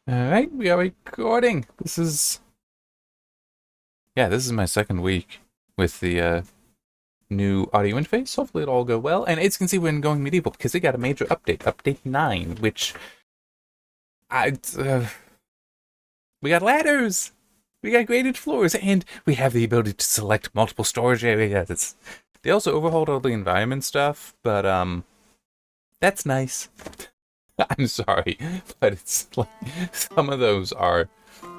Alright, we are recording. This is my second week with the new audio interface. Hopefully it'll all go well. And as you can see, we're in Going Medieval because it got a major update, update 9, which we got ladders, we got graded floors, and we have the ability to select multiple storage areas. They also overhauled all the environment stuff, but that's nice. I'm sorry, but it's like some of those are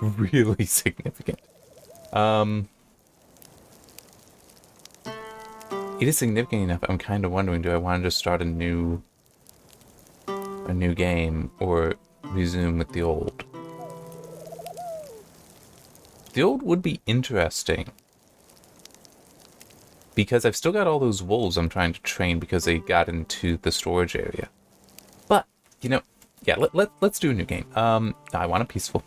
really significant. It is significant enough. I'm kind of wondering, do I want to just start a new game or resume with the old? The old would be interesting because I've still got all those wolves I'm trying to train because they got into the storage area. But you know, yeah, let's do a new game. I want a peaceful.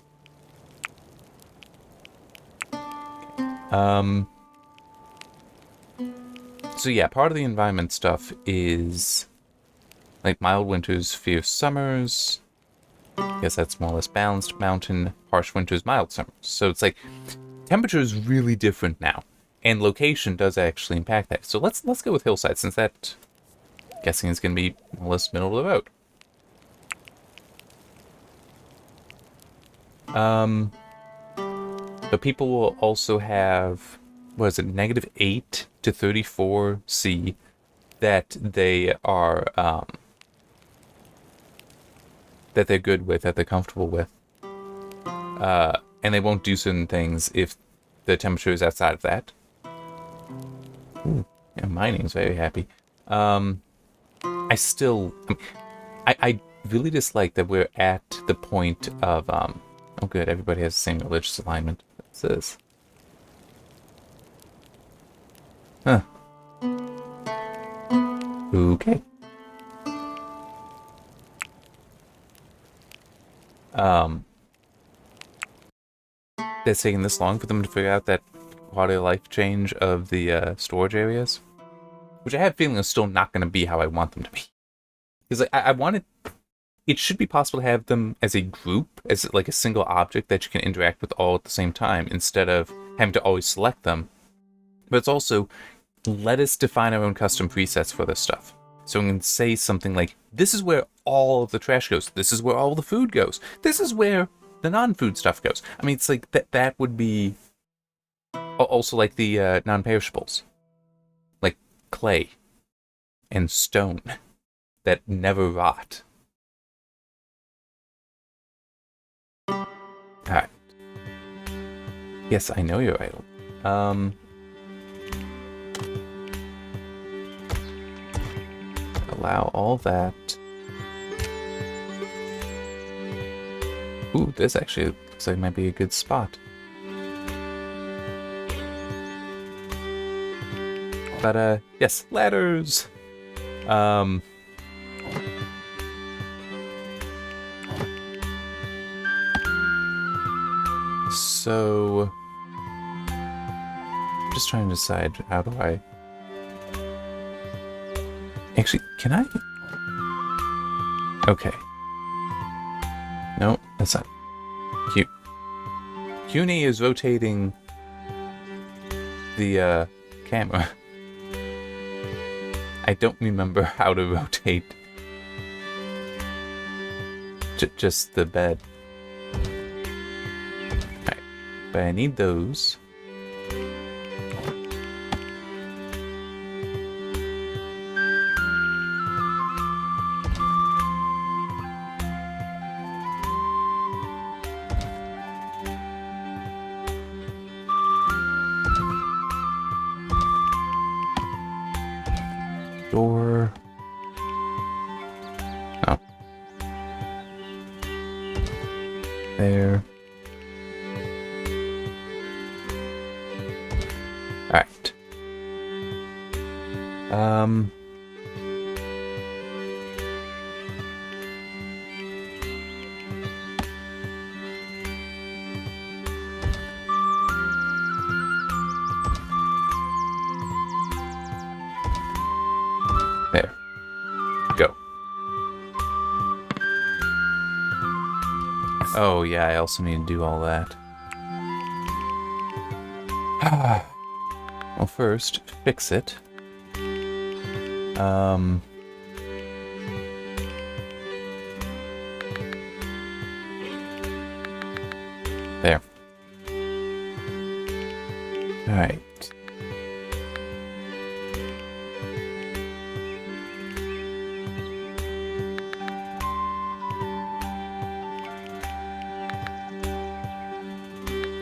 So yeah, part of the environment stuff is like mild winters, fierce summers. I guess that's more or less balanced. Mountain, harsh winters, mild summers. So it's like temperature is really different now, and location does actually impact that. So let's go with hillside, since that, I'm guessing, is going to be more or less middle of the road. But people will also have, what is it, -8 to 34 C that they are that they're good with, that they're comfortable with. And they won't do certain things if the temperature is outside of that. Ooh, yeah, mining's very happy. I really dislike that we're at the point of oh good, everybody has the same religious alignment. What's this? Huh. Okay. It's taking this long for them to figure out that quality of life change of the storage areas, which I have a feeling is still not going to be how I want them to be. Because I wanted, it should be possible to have them as a group, as like a single object that you can interact with all at the same time, instead of having to always select them. But it's also, let us define our own custom presets for this stuff. So we can say something like, this is where all of the trash goes. This is where all the food goes. This is where the non-food stuff goes. I mean, it's like that would be also like the non-perishables, like clay and stone that never rot. All right. Yes, I know you're idle. Allow all that. Ooh, this actually looks like it might be a good spot. But, yes, ladders! So... I'm just trying to decide, how do I... Actually, can I... Okay. No, that's not... CUNY is rotating the camera. I don't remember how to rotate just the bed. Alright, but I need those. Door. Oh. There. Alright. There. Go. Oh, yeah, I also need to do all that. Well, first, fix it. There. Alright.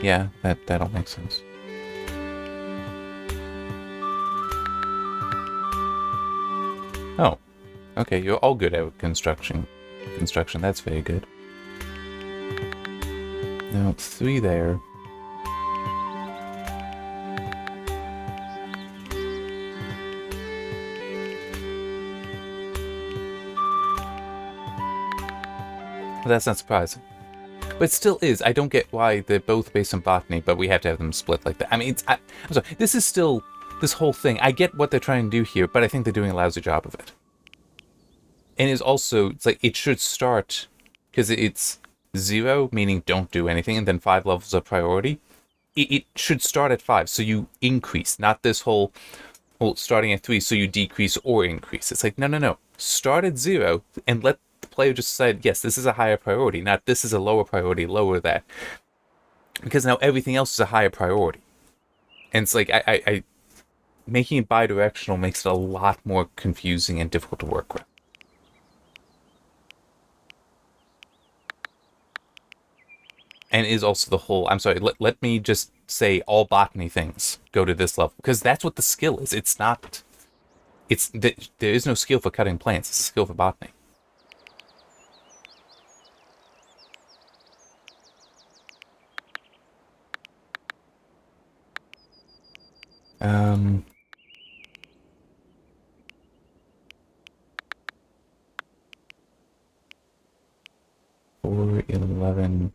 Yeah, that all makes sense. Oh. Okay, you're all good at construction. That's very good. Now, 3 there. Well, that's not surprising. But it still is. I don't get why they're both based on botany, but we have to have them split like that. I mean, I'm sorry. This is still this whole thing. I get what they're trying to do here, but I think they're doing a lousy job of it. And it's like it should start because it's 0, meaning don't do anything, and then 5 levels of priority. It should start at 5, so you increase, not this whole starting at 3, so you decrease or increase. It's like no. Start at 0 and let the player just decide, yes, this is a higher priority, not this is a lower priority, lower that. Because now everything else is a higher priority. And it's like, I making it bidirectional makes it a lot more confusing and difficult to work with. And is also the whole, I'm sorry, let me just say all botany things go to this level. Because that's what the skill is. It's not, there is no skill for cutting plants. It's a skill for botany. Four, 11,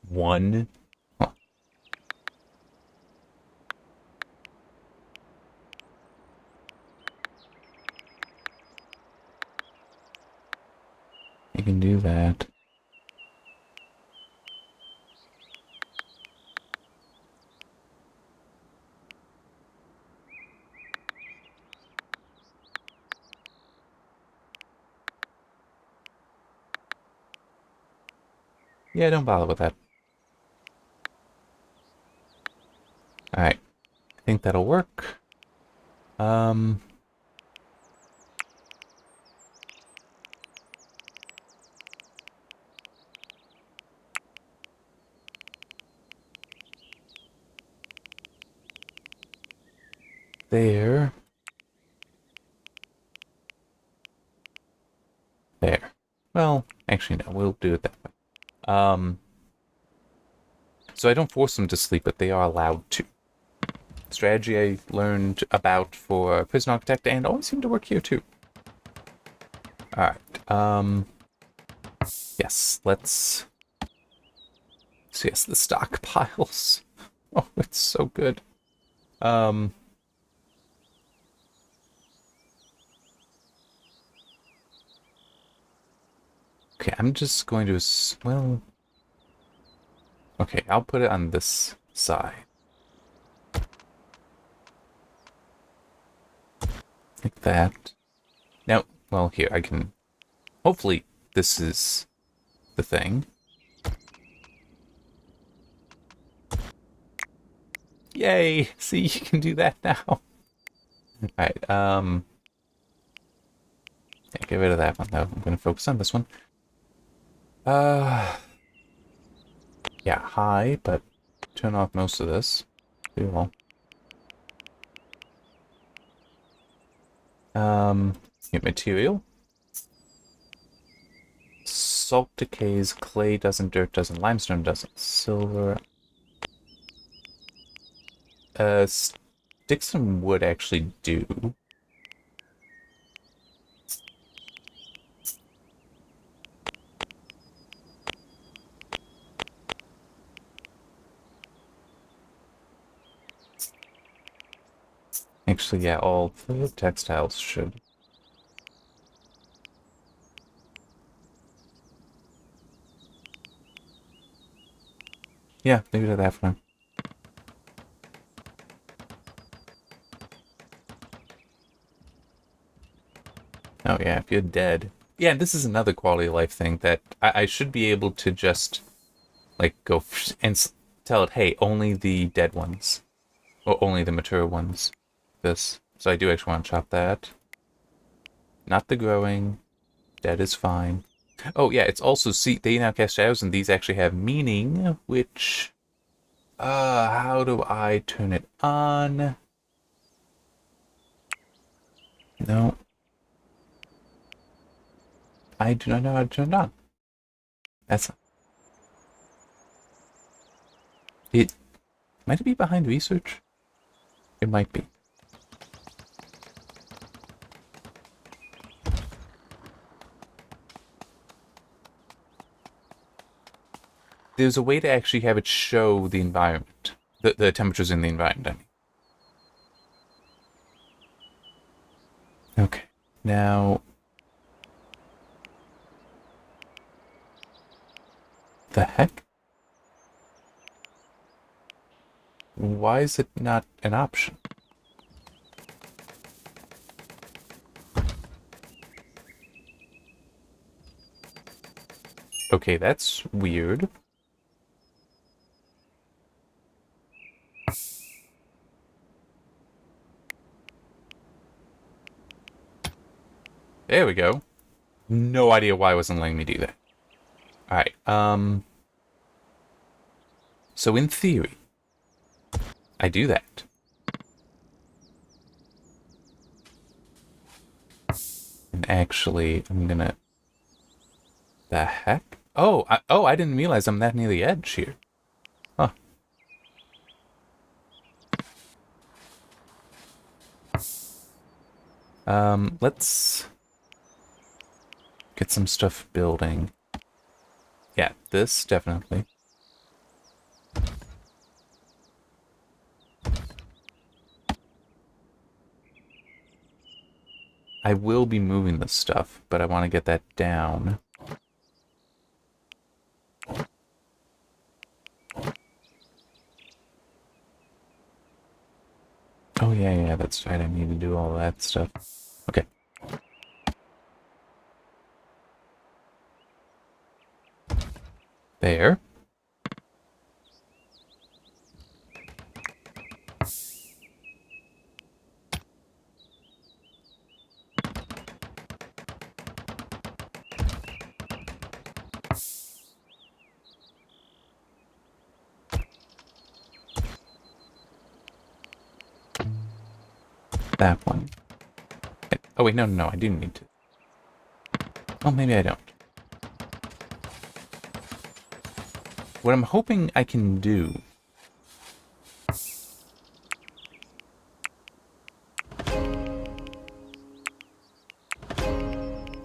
1. Huh. You can do that. Yeah, don't bother with that. Alright. I think that'll work. There. Well, actually, no, we'll do it that way. So I don't force them to sleep, but they are allowed to. Strategy I learned about for Prison Architect, and always seem to work here too. Alright, yes, let's... So yes, the stockpiles. Oh, it's so good. Okay, I'm just going to... Well... Okay, I'll put it on this side. Like that. Now, well, here, I can... Hopefully, this is the thing. Yay! See, you can do that now. Alright, yeah, get rid of that one, though. I'm gonna focus on this one. Yeah, high, but turn off most of this. Cool. Get material. Salt decays, clay doesn't, dirt doesn't, limestone doesn't, silver. Sticks and wood actually do. Actually, yeah, all the textiles should. Yeah, leave it at that for now. Oh yeah, if you're dead. Yeah, this is another quality of life thing that I should be able to just, like, go and tell it, hey, only the dead ones. Or only the mature ones. This. So I do actually want to chop that. Not the growing. Dead is fine. Oh yeah, it's also, see, they now cast shadows and these actually have meaning, which... how do I turn it on? No. I do not know how to turn it on. That's... It... Might it be behind research? It might be. There's a way to actually have it show the environment. The temperatures in the environment, I mean. Okay. Now... The heck? Why is it not an option? Okay, that's weird. There we go. No idea why it wasn't letting me do that. Alright, so in theory, I do that. And actually, I'm gonna... The heck? Oh, I didn't realize I'm that near the edge here. Huh. Let's get some stuff building. Yeah, this definitely. I will be moving this stuff, but I want to get that down. Oh yeah, that's right, I need to do all that stuff. Okay. There. That one. Oh wait, no, I do need to. Oh, maybe I don't. What I'm hoping I can do...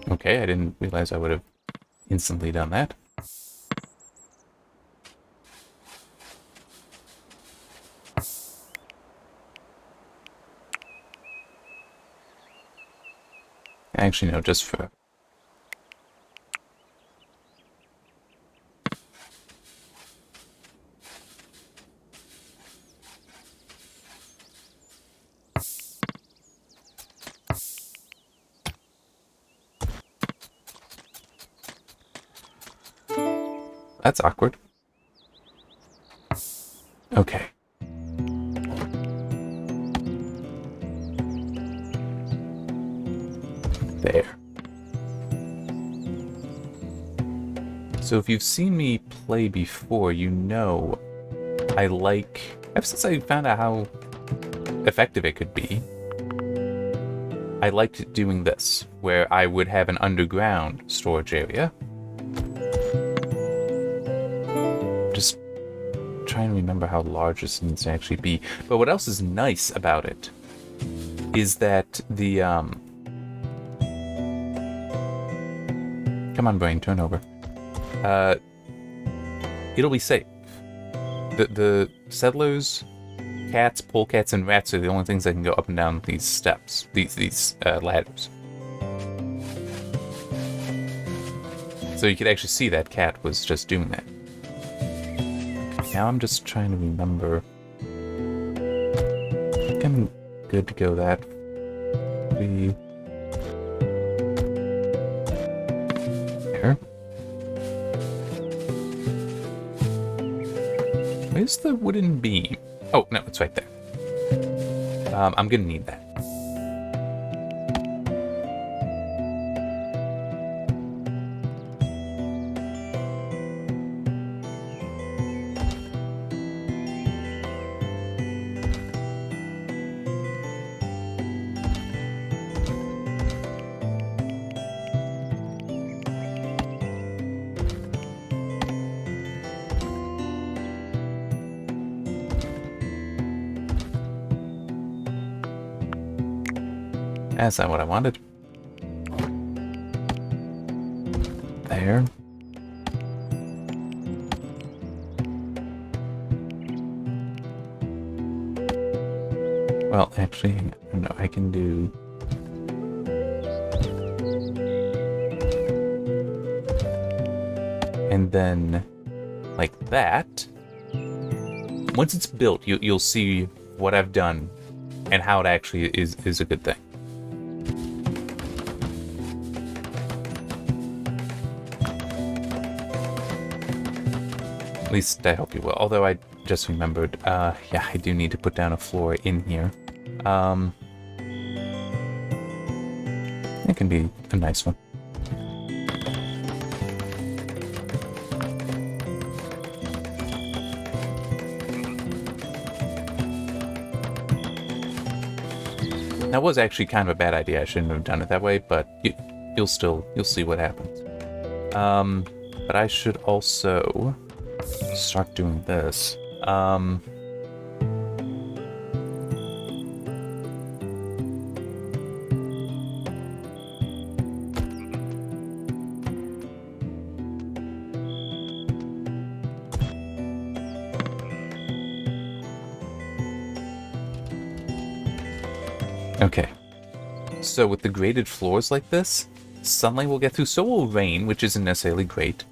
Okay, I didn't realize I would have instantly done that. Actually, no, just for... That's awkward. Okay. There. So if you've seen me play before, you know I like... Ever since I found out how effective it could be, I liked doing this, where I would have an underground storage area. Just trying to remember how large this needs to actually be. But what else is nice about it is that the... Come on, brain, turn over. It'll be safe. The settlers, cats, polecats, and rats are the only things that can go up and down these steps, these ladders. So you could actually see that cat was just doing that. Now I'm just trying to remember. I think I'm good to go that. There. Where's the wooden beam? Oh, no, it's right there. I'm gonna need that. That's not what I wanted. There. Well, actually, no, I can do... And then, like that. Once it's built, you'll see what I've done and how it actually is a good thing. At least I hope you will. Although I just remembered, yeah, I do need to put down a floor in here. It can be a nice one. That was actually kind of a bad idea. I shouldn't have done it that way, but you'll see what happens. But I should also start doing this. Okay. So with the graded floors like this, sunlight will get through, so will rain, which isn't necessarily great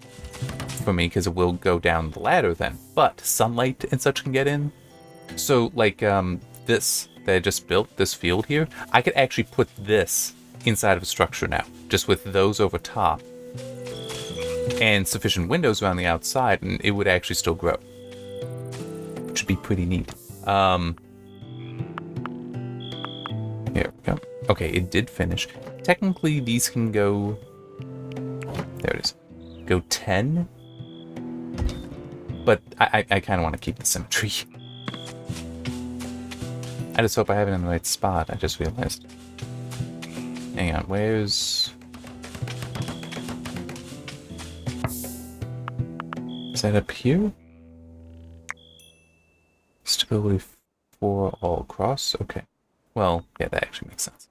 for me because it will go down the ladder then, but sunlight and such can get in. So like this that I just built, this field here, I could actually put this inside of a structure now, just with those over top and sufficient windows around the outside, and it would actually still grow, which would be pretty neat. Here we go. Okay, it did finish. Technically these can go, there it is, go 10. But I kind of want to keep the symmetry. I just hope I have it in the right spot, I just realized. Hang on, where's... Is that up here? Stability 4 all across? Okay. Well, yeah, that actually makes sense.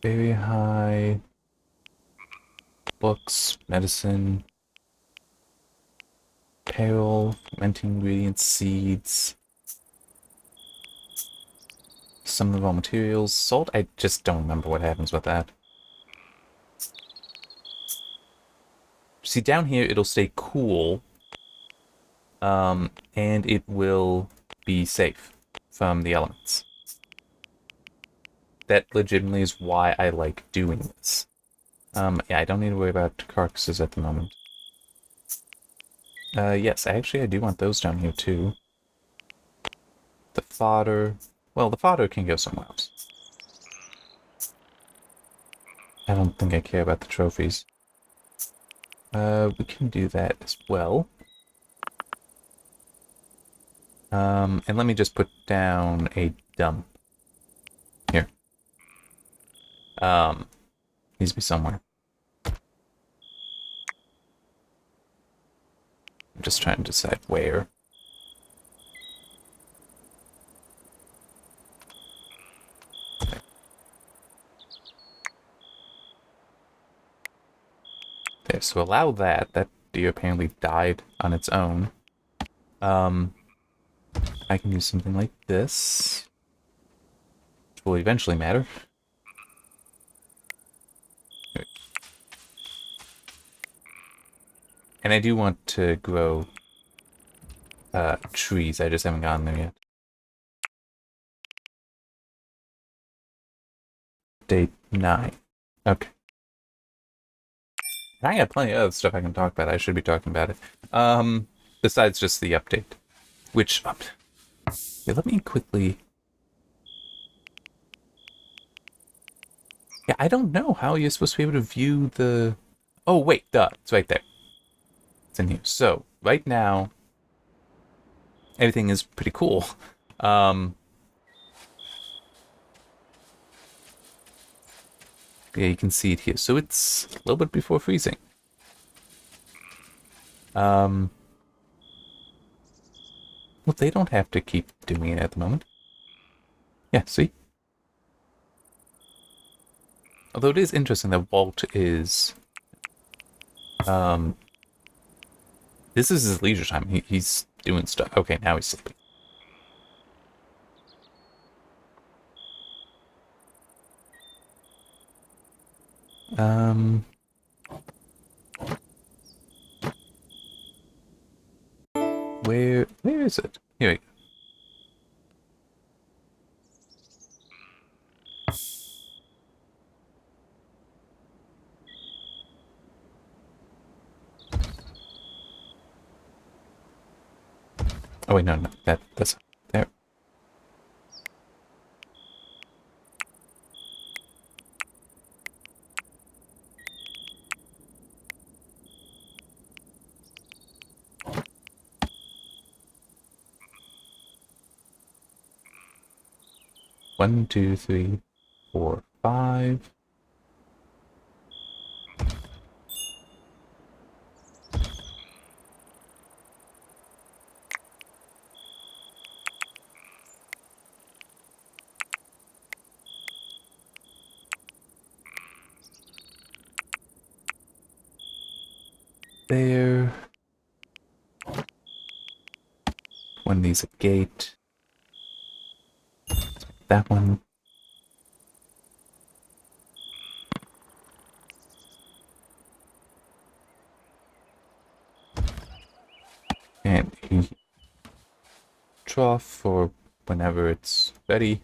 Very high. Books, medicine, apparel, fermenting ingredients, seeds, some of the raw materials, salt. I just don't remember what happens with that. See, down here it'll stay cool, and it will be safe from the elements. That legitimately is why I like doing this. Yeah, I don't need to worry about carcasses at the moment. Yes, actually I do want those down here too. The fodder... Well, the fodder can go somewhere else. I don't think I care about the trophies. We can do that as well. And let me just put down a dump. Here. Needs to be somewhere. I'm just trying to decide where. There, so allow that. That deer apparently died on its own. I can use something like this, which will eventually matter. And I do want to grow trees. I just haven't gotten there yet. Day 9. Okay. I got plenty of other stuff I can talk about. I should be talking about it. Besides just the update. Which, yeah, let me quickly... Yeah, I don't know how you're supposed to be able to view the... Oh, wait, duh. It's right there. It's in here. So, right now, everything is pretty cool. Yeah, you can see it here. So it's a little bit before freezing. Well, they don't have to keep doing it at the moment. Yeah, see? Although it is interesting that Walt is... this is his leisure time. He's doing stuff. Okay, now he's sleeping. Where is it? Here we go. Oh wait, no, that's there. One, two, three, 4, 5. There. One needs a gate. That one. And a trough for whenever it's ready.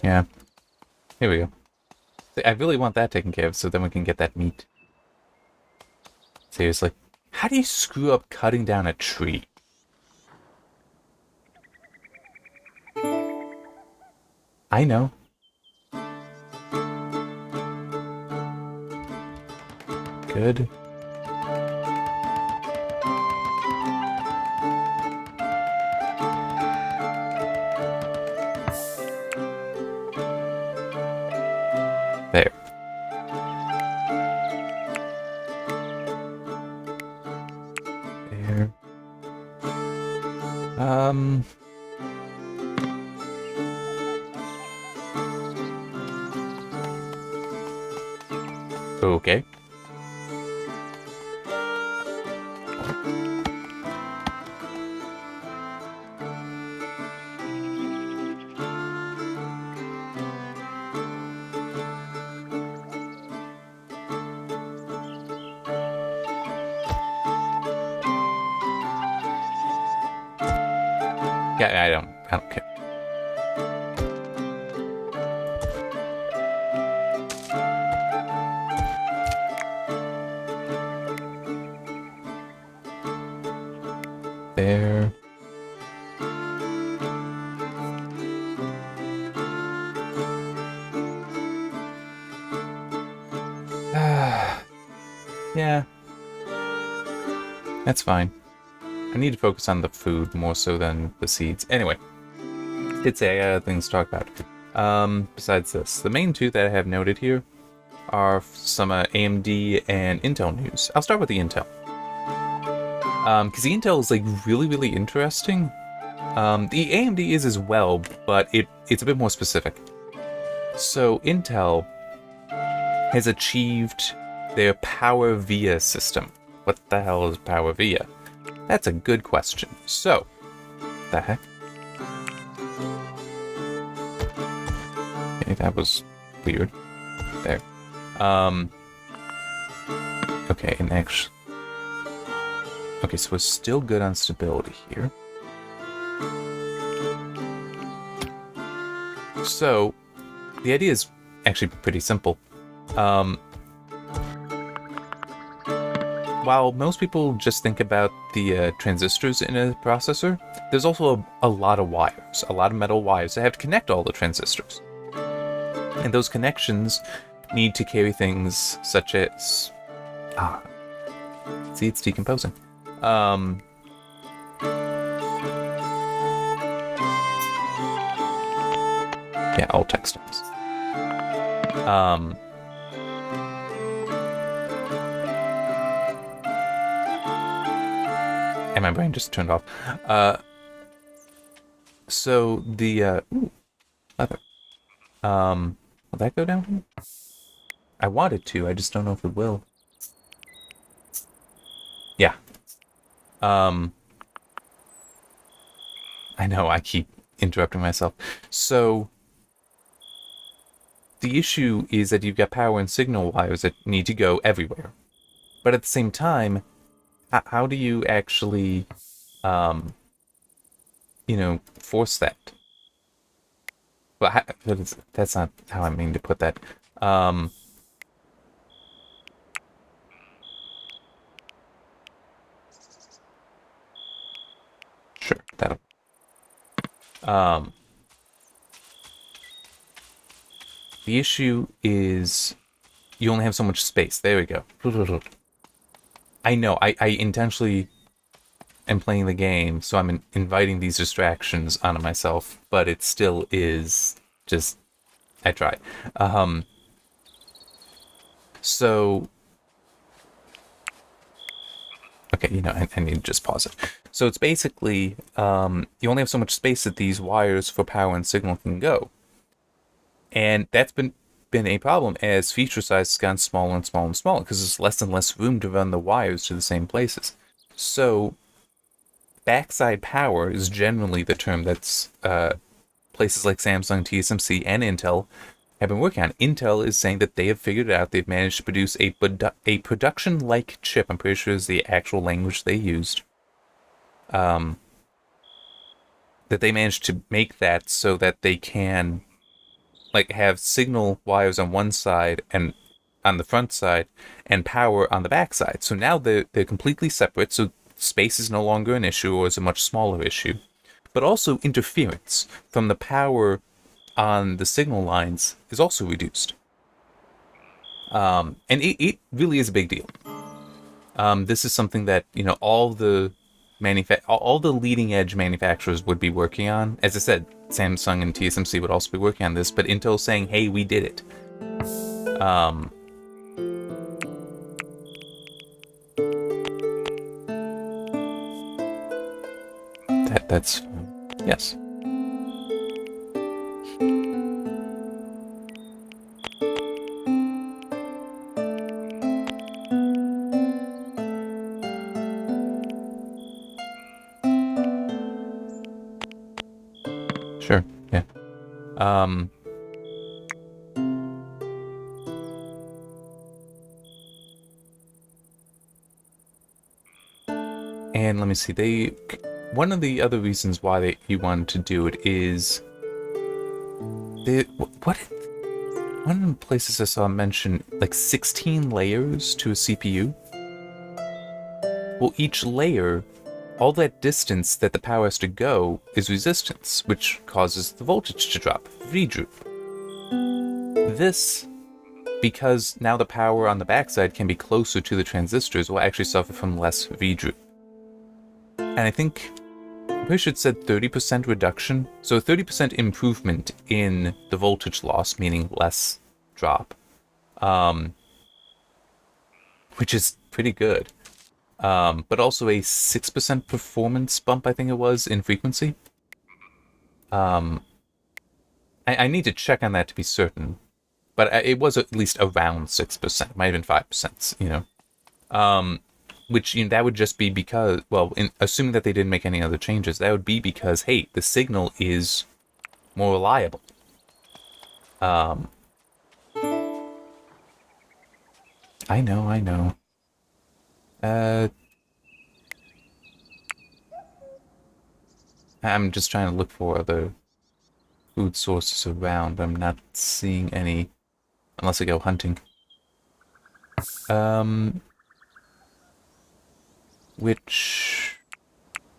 Yeah. Here we go. I really want that taken care of so then we can get that meat. Seriously. How do you screw up cutting down a tree? I know. Good. There. There. Okay. Yeah, I don't care. There. Yeah. That's fine. I need to focus on the food more so than the seeds. Anyway, did say I got other things to talk about. Besides this, the main two that I have noted here are some AMD and Intel news. I'll start with the Intel. Because the Intel is like really, really interesting. The AMD is as well, but it's a bit more specific. So Intel has achieved their Power VIA system. What the hell is Power VIA? That's a good question. So, what the heck? Okay, that was weird. There. Okay, and actually... Okay, so we're still good on stability here. So, the idea is actually pretty simple. While most people just think about the transistors in a processor, there's also a lot of wires, a lot of metal wires that have to connect all the transistors. And those connections need to carry things such as... see, it's decomposing. Yeah, all textiles. And my brain just turned off. So the ooh, leather. Will that go down here? I want it to, I just don't know if it will. Yeah. I know, I keep interrupting myself. So the issue is that you've got power and signal wires that need to go everywhere. But at the same time, how do you actually, force that? Well, that's not how I mean to put that. Sure, that'll... The issue is you only have so much space. There we go. I know, I intentionally am playing the game, so I'm inviting these distractions onto myself, but it still is just... I try. So... Okay, I need to just pause it. So it's basically, you only have so much space that these wires for power and signal can go. And that's been a problem as feature size has gotten smaller and smaller and smaller, because there's less and less room to run the wires to the same places. So, backside power is generally the term that's places like Samsung, TSMC, and Intel have been working on. Intel is saying that they have figured it out. They've managed to produce a production-like chip. I'm pretty sure is the actual language they used. That they managed to make that so that they can have signal wires on one side and on the front side and power on the back side. So now they're completely separate, so space is no longer an issue or is a much smaller issue. But also interference from the power on the signal lines is also reduced. And it really is a big deal. This is something that, all the leading edge manufacturers would be working on. As I said, Samsung and TSMC would also be working on this, but Intel's saying, hey, we did it. That's yes. Sure, yeah. And let me see, one of the other reasons why you wanted to do it is one of the places I saw mention 16 layers to a CPU. Well, each layer, all that distance that the power has to go is resistance, which causes the voltage to drop, V-droop. This, because now the power on the backside can be closer to the transistors, will actually suffer from less V-droop. And I think pretty sure it said 30% reduction. So 30% improvement in the voltage loss, meaning less drop. Which is pretty good. But also a 6% performance bump, I think it was, in frequency. I need to check on that to be certain. But it was at least around 6%. Might have been 5%, you know. Which, you know, that would just be because, well, assuming that they didn't make any other changes, that would be because, hey, the signal is more reliable. I know. I'm just trying to look for other food sources around, but I'm not seeing any unless I go hunting. Which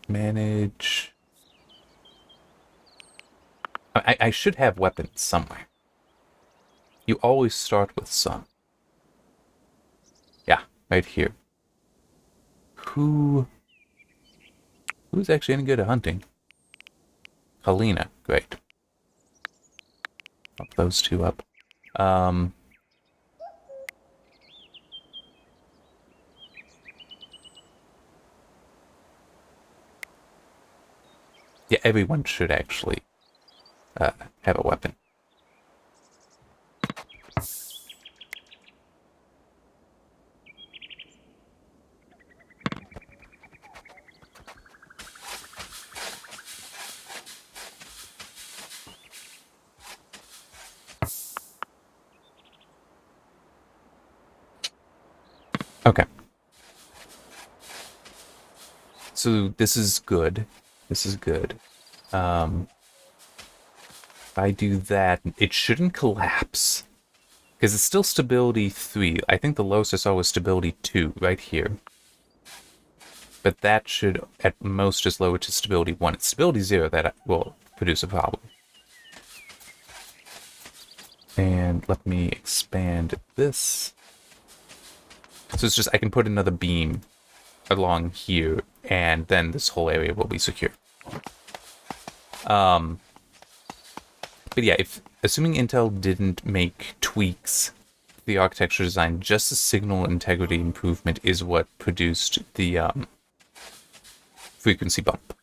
manage... I should have weapons somewhere. You always start with some. Yeah, right here. Who's actually any good at hunting? Helena, great. Up those two up. Yeah, everyone should actually have a weapon. Okay. So this is good. This is good. If I do that, it shouldn't collapse. Because it's still stability 3. I think the lowest I saw was stability 2, right here. But that should, at most, just lower to stability 1. It's stability 0 that will produce a problem. And let me expand this. So it's just, I can put another beam along here, and then this whole area will be secure. But yeah, assuming Intel didn't make tweaks to the architecture design, just the signal integrity improvement is what produced the frequency bump.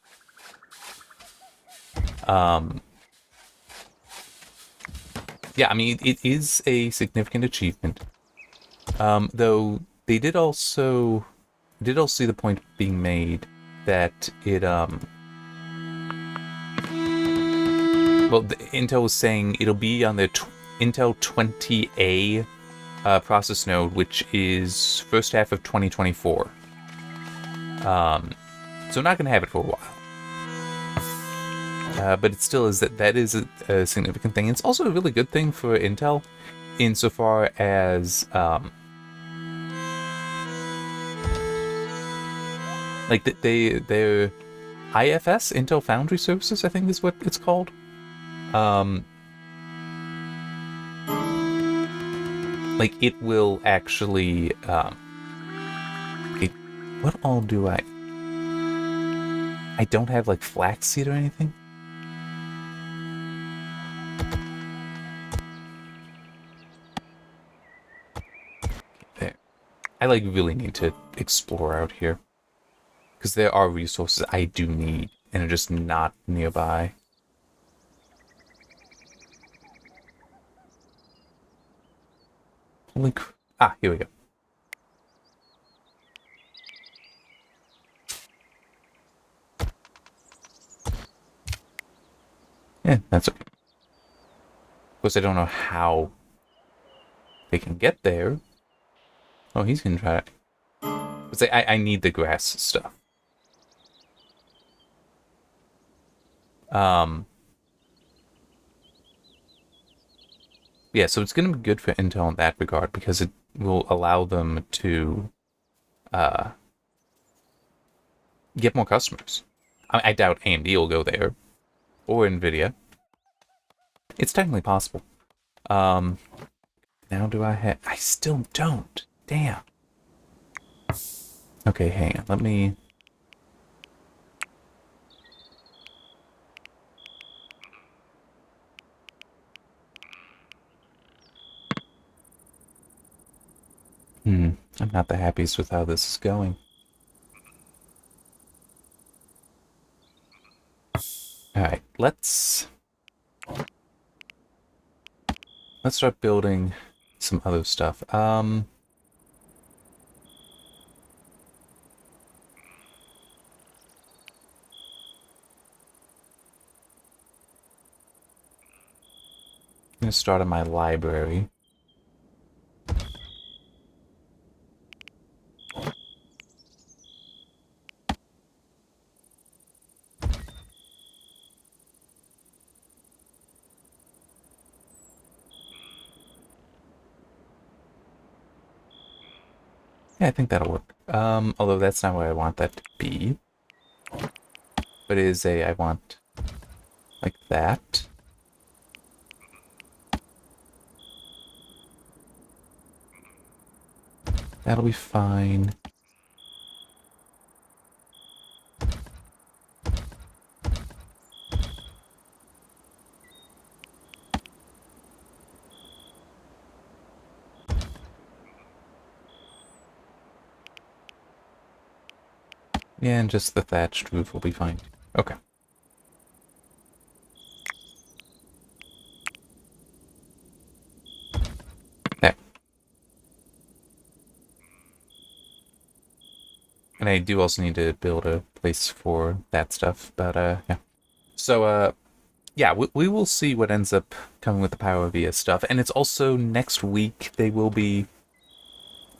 Yeah, I mean, it is a significant achievement. Though they did also see the point being made that it well, Intel was saying it'll be on the Intel 20A process node, which is first half of 2024. So not going to have it for a while. But it still is that is a significant thing. It's also a really good thing for Intel, insofar as like their IFS, Intel Foundry Services, I think is what it's called. Like it will actually what all do I don't have like flaxseed or anything. There. I like really need to explore out here, because there are resources I do need and are just not nearby. Holy here we go. Yeah, that's okay. Of course, I don't know how they can get there. Oh, he's gonna try it. But say, I need the grass stuff. Yeah, so it's gonna be good for Intel in that regard, because it will allow them to get more customers. I doubt AMD will go there, or Nvidia. It's technically possible. Now do I have... I still don't. Damn. Okay, hang on. Let me... I'm not the happiest with how this is going. Alright, let's start building some other stuff. I'm gonna start on my library. Yeah, I think that'll work. Although that's not where I want that to be. But it is I want like that. That'll be fine. Yeah, and just the thatched roof will be fine. Okay. There. And I do also need to build a place for that stuff, but yeah. So, yeah, we will see what ends up coming with the Power Via stuff. And it's also next week they will be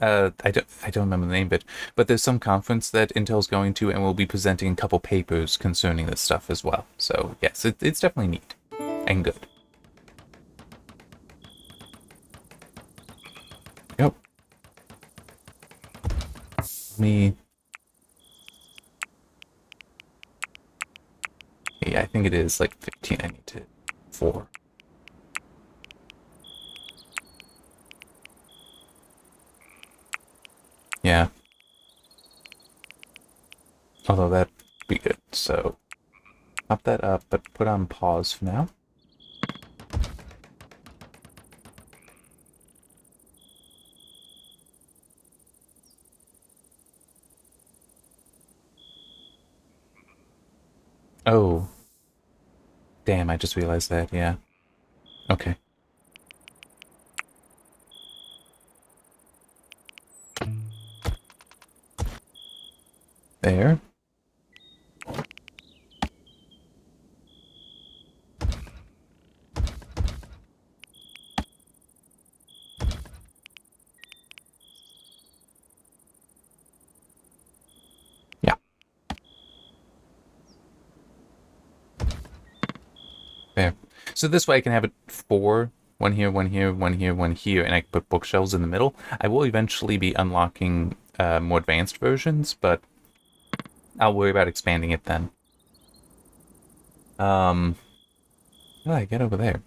I don't remember the name of it, but there's some conference that Intel's going to, and we'll be presenting a couple papers concerning this stuff as well. So yes, it's definitely neat and good. Yep. Me. Yeah, I think it is like 15. I need to 4. Yeah. Although that'd be good. So pop that up, but put on pause for now. Oh. Damn, I just realized that, yeah. Okay. There. Yeah. There. So this way I can have it 4, one here, one here, one here, one here, and I can put bookshelves in the middle. I will eventually be unlocking more advanced versions, but I'll worry about expanding it then. How do I get over there?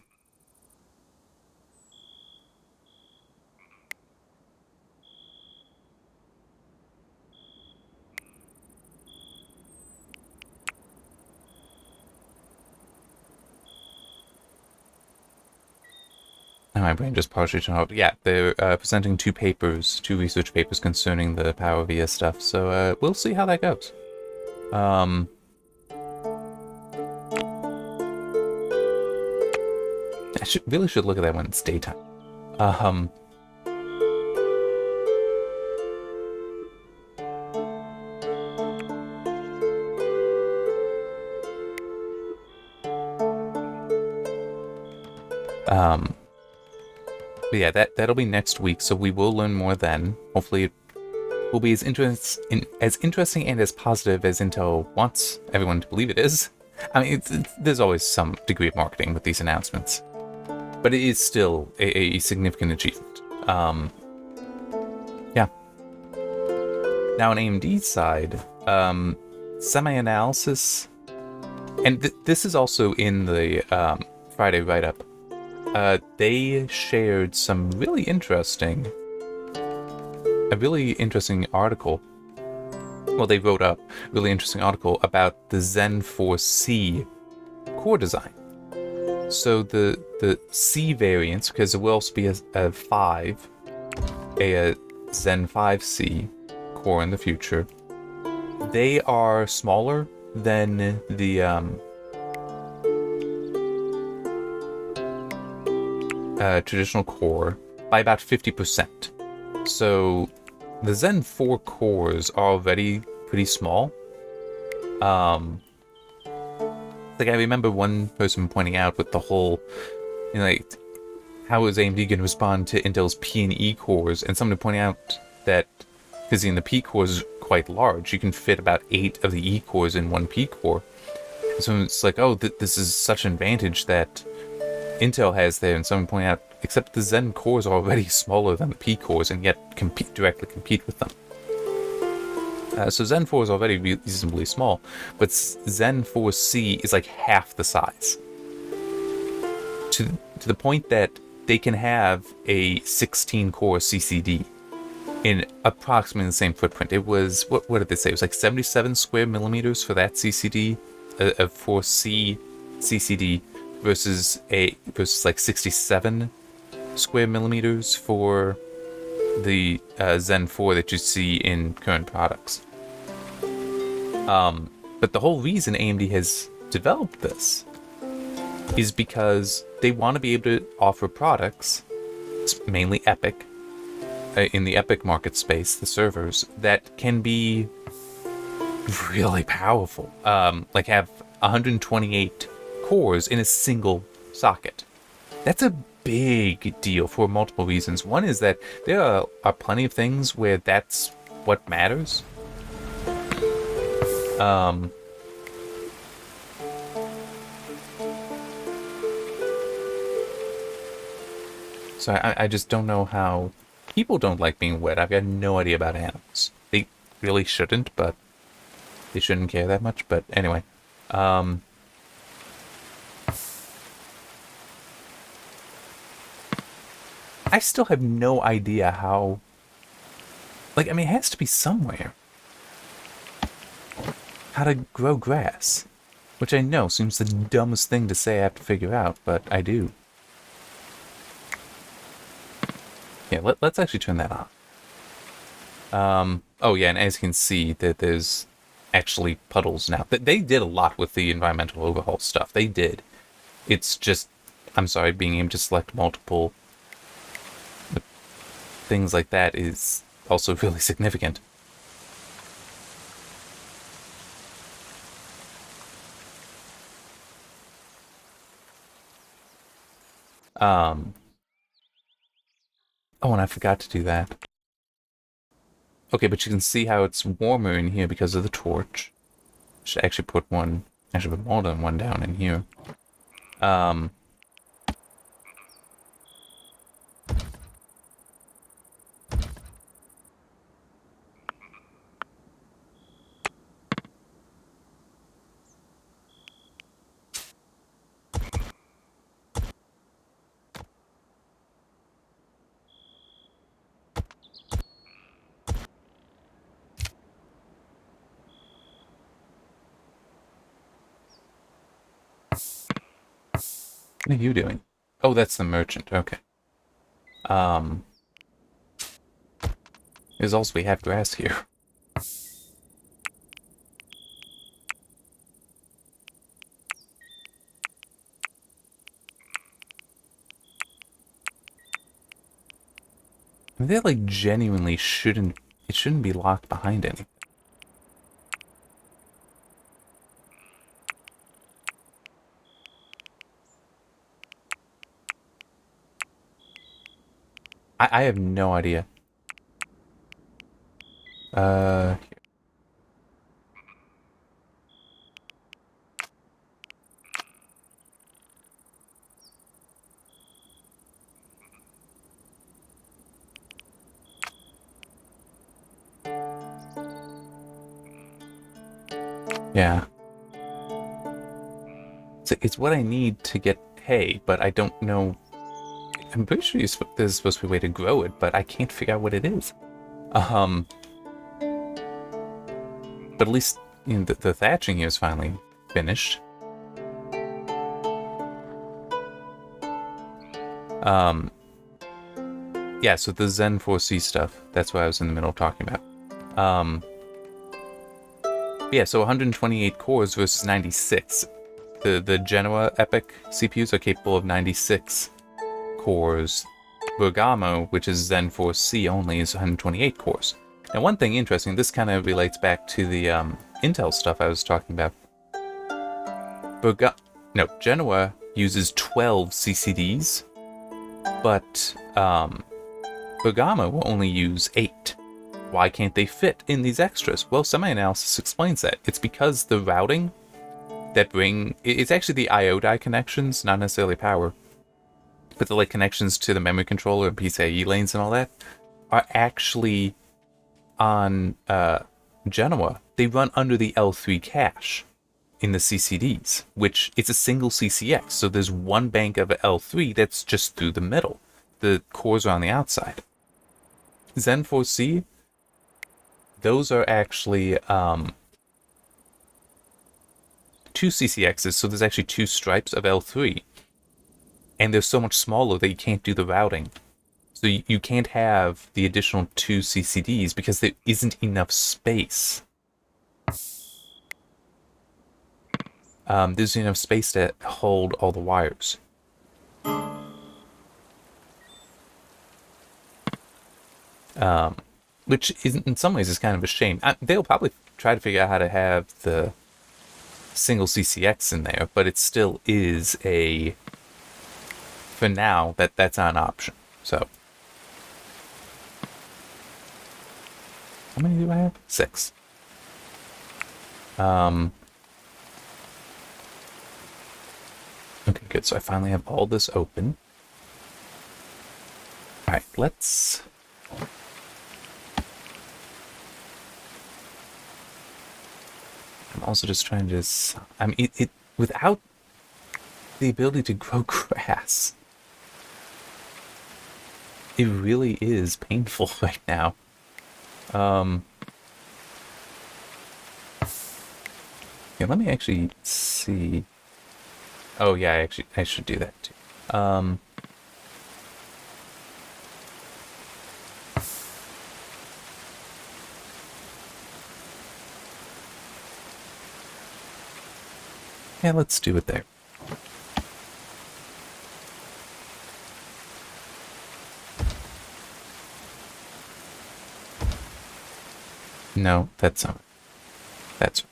Oh, my brain just partially turned off. Yeah, they're presenting 2 papers, 2 research papers concerning the Power Via stuff, so we'll see how that goes. I really should look at that when it's daytime. But yeah, that'll be next week, so we will learn more then. Hopefully it will be as interesting and as positive as Intel wants everyone to believe it is. I mean, there's always some degree of marketing with these announcements, but it is still a significant achievement. Yeah. Now on AMD's side, semi-analysis, and this is also in the Friday write-up. They shared some a really interesting article. Well, they wrote up a really interesting article about the Zen 4C core design. So the C variants, because there will also be a 5, a Zen 5C core in the future. They are smaller than the traditional core by about 50%. So the Zen 4 cores are already pretty small. Like, I remember one person pointing out with the whole, like, how is AMD going to respond to Intel's P and E cores? And somebody pointing out that, because the P core is quite large, you can fit about 8 of the E cores in one P core. So it's like, oh, this is such an advantage that Intel has there. And someone pointing out, except the Zen cores are already smaller than the P cores, and yet directly compete with them. So Zen 4 is already reasonably small, but Zen 4C is like half the size. To the point that they can have a 16-core CCD in approximately the same footprint. It was, what did they say? It was like 77 square millimeters for that CCD, a 4C CCD, versus like 67 square millimeters for the Zen 4 that you see in current products. But the whole reason AMD has developed this is because they want to be able to offer products, mainly EPYC, in the EPYC market space, the servers, that can be really powerful. Like have 128 cores in a single socket. That's a big deal for multiple reasons. One is that there are plenty of things where that's what matters. So I just don't know how people don't like being wet. I've got no idea about animals. They really shouldn't, but they shouldn't care that much. But anyway, I still have no idea how. Like, I mean, it has to be somewhere. How to grow grass, which I know seems the dumbest thing to say I have to figure out, but I do. Yeah, let's actually turn that on. Oh yeah, and as you can see, that there's actually puddles now. They did a lot with the environmental overhaul stuff. They did. It's just, I'm sorry, being able to select multiple things like that is also really significant. Oh, and I forgot to do that. Okay, but you can see how it's warmer in here because of the torch. Should actually put more than one down in here. What are you doing? Oh, that's the merchant. Okay. There's also, we have grass here. I mean, they like genuinely shouldn't. It shouldn't be locked behind anything. I have no idea. Here. Yeah. It's what I need to get hay, but I don't know. I'm pretty sure there's supposed to be a way to grow it, but I can't figure out what it is. But at least, you know, the thatching here is finally finished. Yeah, so the Zen 4C stuff, that's what I was in the middle talking about. Yeah, so 128 cores versus 96. The Genoa Epic CPUs are capable of 96 cores. Bergamo, which is Zen 4C only, is 128 cores. Now, one thing interesting, this kind of relates back to the Intel stuff I was talking about. Genoa uses 12 CCDs, but Bergamo will only use 8. Why can't they fit in these extras? Well, semi-analysis explains that. It's because the routing that it's actually the I/O die connections, not necessarily power, but the connections to the memory controller and PCIe lanes and all that are actually on Genoa. They run under the L3 cache in the CCDs, which it's a single CCX. So there's one bank of L3 that's just through the middle. The cores are on the outside. Zen 4C, those are actually 2 CCXs, so there's actually 2 stripes of L3. And they're so much smaller that you can't do the routing. So you can't have the additional 2 CCDs because there isn't enough space. There's enough space to hold all the wires. Which in some ways is kind of a shame. They'll probably try to figure out how to have the single CCX in there, but it still is for now, that's not an option. So, how many do I have? 6. Okay, good. So I finally have all this open. All right, let's. I'm also just trying to. I mean, it without the ability to grow grass, it really is painful right now. Yeah, let me actually see. Oh yeah, I should do that too. Yeah, let's do it there. No, that's not. That's.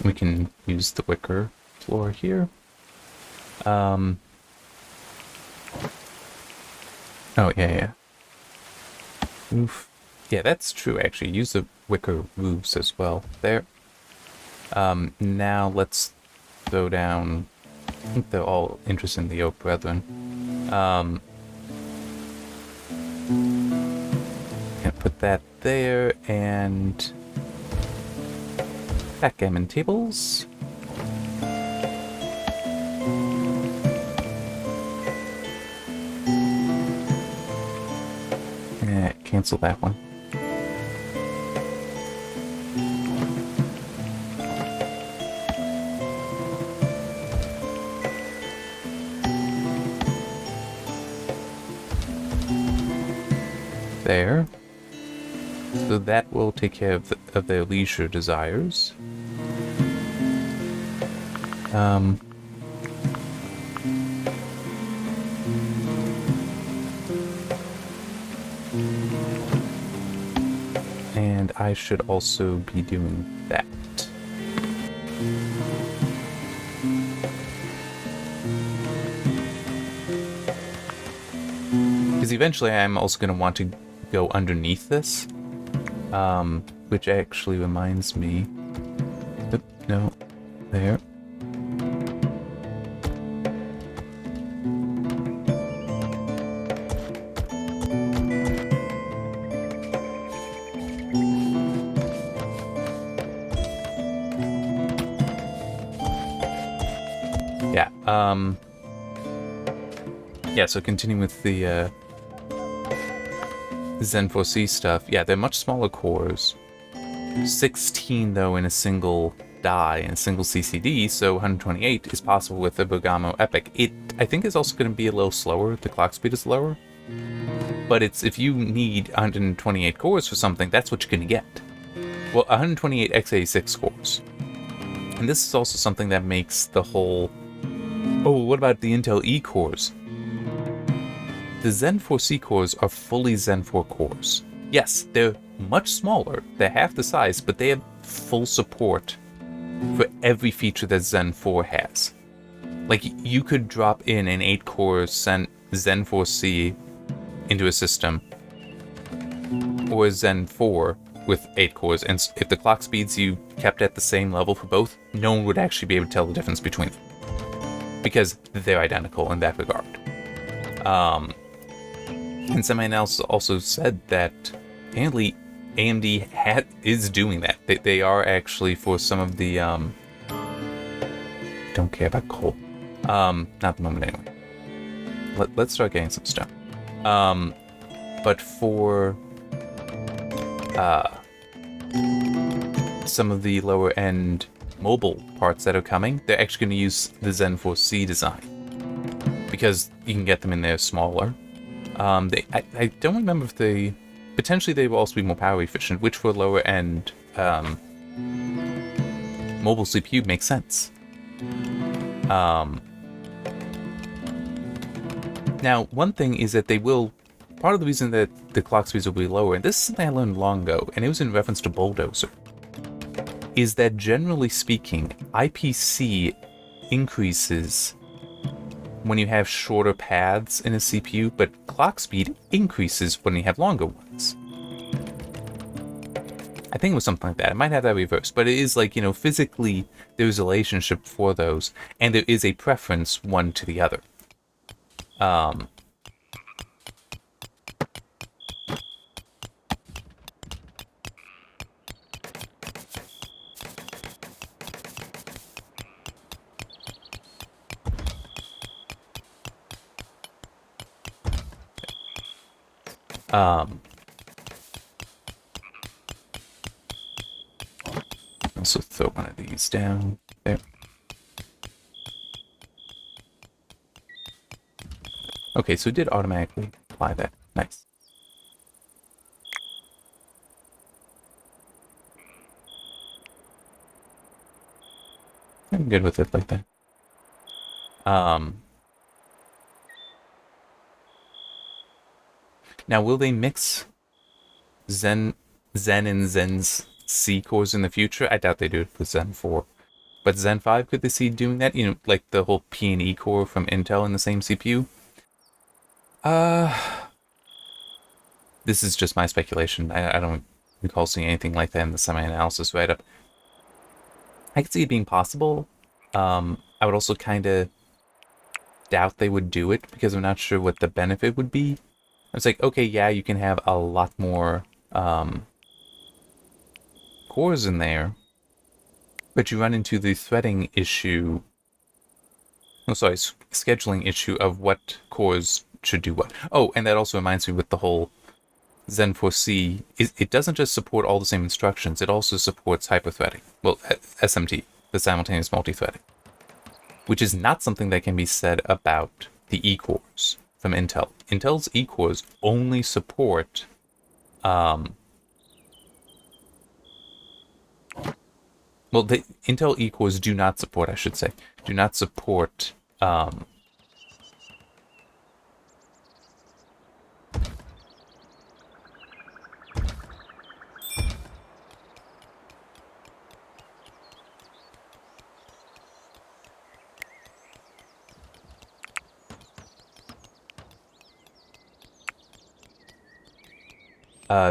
We can use the wicker floor here. Oh, yeah. Roof. Yeah, that's true, actually. Use the wicker roofs as well. There. Now let's throw down... I think they're all interested in the Oak Brethren. Gonna put that there, and... backgammon tables. Cancel that one. There. So that will take care of their leisure desires. And I should also be doing that. Because eventually I'm also going to want to go underneath this. Which actually reminds me... No, there. Yeah. Yeah, so continuing with the Zen 4C stuff. Yeah, they're much smaller cores. 16, though, in a single die, in a single CCD, so 128 is possible with the Bergamo Epic. It, I think, is also going to be a little slower. The clock speed is lower. But it's, if you need 128 cores for something, that's what you're going to get. Well, 128 x86 cores. And this is also something that makes the whole... Oh, what about the Intel E cores? The Zen 4C cores are fully Zen 4 cores. Yes, they're much smaller, they're half the size, but they have full support for every feature that Zen 4 has. Like, you could drop in an 8-core Zen 4C into a system, or Zen 4 with 8 cores, and if the clock speeds you kept at the same level for both, no one would actually be able to tell the difference between them. Because they're identical in that regard. And semi-analysis also said that apparently AMD is doing that. They are actually, for some of the don't care about coal. Not at the moment anyway. Let's start getting some stuff. But for some of the lower end mobile parts that are coming, they're actually going to use the Zen 4C design because you can get them in there smaller. I don't remember if they... Potentially they will also be more power efficient, which for lower end mobile CPU makes sense. Now, one thing is that they will... Part of the reason that the clock speeds will be lower, and this is something I learned long ago, and it was in reference to Bulldozer, is that generally speaking, IPC increases when you have shorter paths in a CPU, but clock speed increases when you have longer ones. I think it was something like that. It might have that reversed, but it is like, you know, physically there's a relationship for those, and there is a preference one to the other. Also throw one of these down there. Okay, so it did automatically apply that. Nice. I'm good with it like that. Now, will they mix Zen and Zen's C cores in the future? I doubt they do it with Zen 4. But Zen 5, could they see doing that? You know, like the whole P and E core from Intel in the same CPU? This is just my speculation. I don't recall seeing anything like that in the semi-analysis write-up. I could see it being possible. I would also kind of doubt they would do it because I'm not sure what the benefit would be. It's like, okay, yeah, you can have a lot more cores in there, but you run into the threading issue. Oh, sorry, scheduling issue of what cores should do what. Oh, and that also reminds me with the whole Zen 4C, it doesn't just support all the same instructions, it also supports hyperthreading. Well, SMT, the simultaneous multi-threading, which is not something that can be said about the E-cores from Intel. Intel's E-cores only support well, the Intel E-cores do not support, I should say, do not support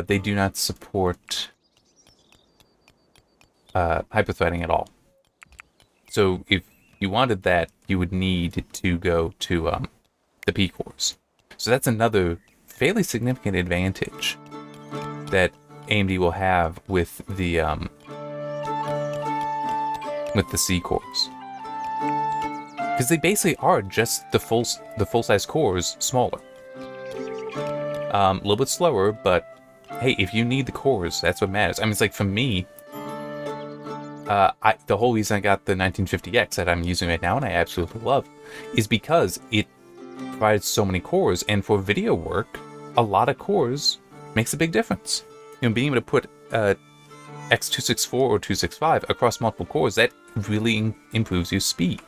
they do not support hyperthreading at all. So if you wanted that, you would need to go to the P-cores. So that's another fairly significant advantage that AMD will have with the C-cores. Because they basically are just the full-size cores smaller. A little bit slower, but hey, if you need the cores, that's what matters. I mean, it's like for me, the whole reason I got the 1950X that I'm using right now and I absolutely love is because it provides so many cores, and for video work, a lot of cores makes a big difference. You know, being able to put X264 or 265 across multiple cores, that really improves your speed,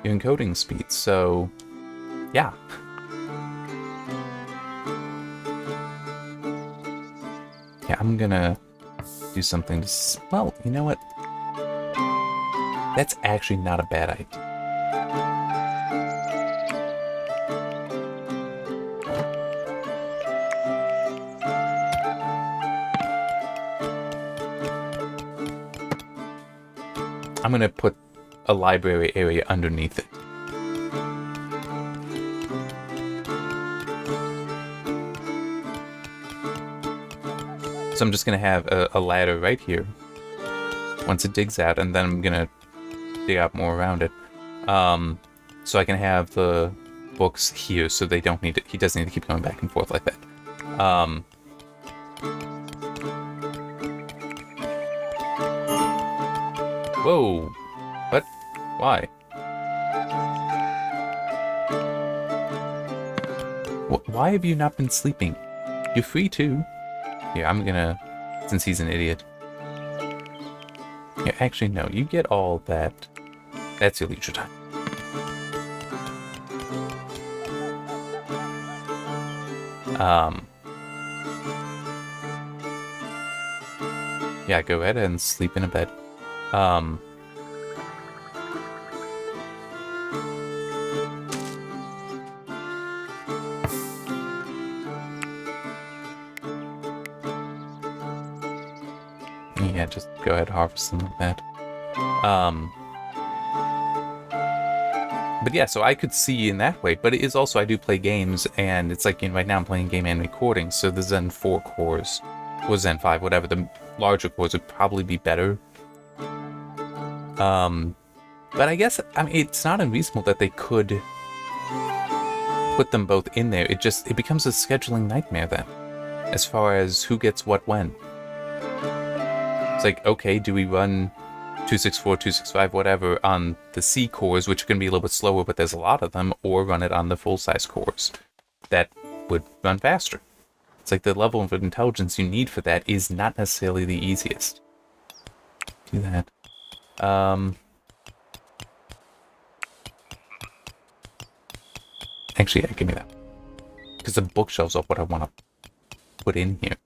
your encoding speed. So, yeah. Yeah, I'm gonna do something to... Well, you know what? That's actually not a bad idea. I'm gonna put a library area underneath it. So I'm just gonna have a ladder right here once it digs out, and then I'm gonna dig out more around it. So I can have the books here, so they don't need it. He doesn't need to keep going back and forth like that. Whoa! What? Why? Why have you not been sleeping? You're free too. Here, I'm gonna... Since he's an idiot. Here, actually, no. You get all that. That's your leisure time. Yeah, go ahead and sleep in a bed. Yeah, just go ahead and harvest them like that. But yeah, so I could see in that way, but it is also, I do play games, and it's like, you know, right now I'm playing a game and recording, so the Zen 4 cores, or Zen 5, whatever, the larger cores would probably be better. But I guess, I mean, it's not unreasonable that they could put them both in there. It becomes a scheduling nightmare then, as far as who gets what when. It's like, okay, do we run 264, 265, whatever, on the C cores, which are going to be a little bit slower, but there's a lot of them, or run it on the full-size cores that would run faster. It's like the level of intelligence you need for that is not necessarily the easiest. Do that. Actually, yeah, give me that. Because the bookshelves are what I want to put in here.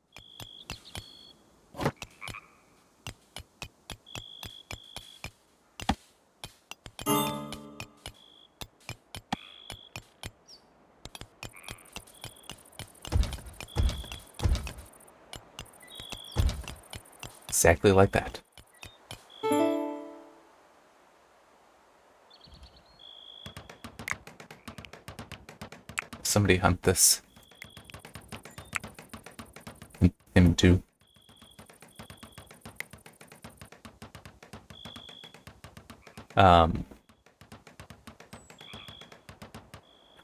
Exactly like that. Somebody hunt this. Him too.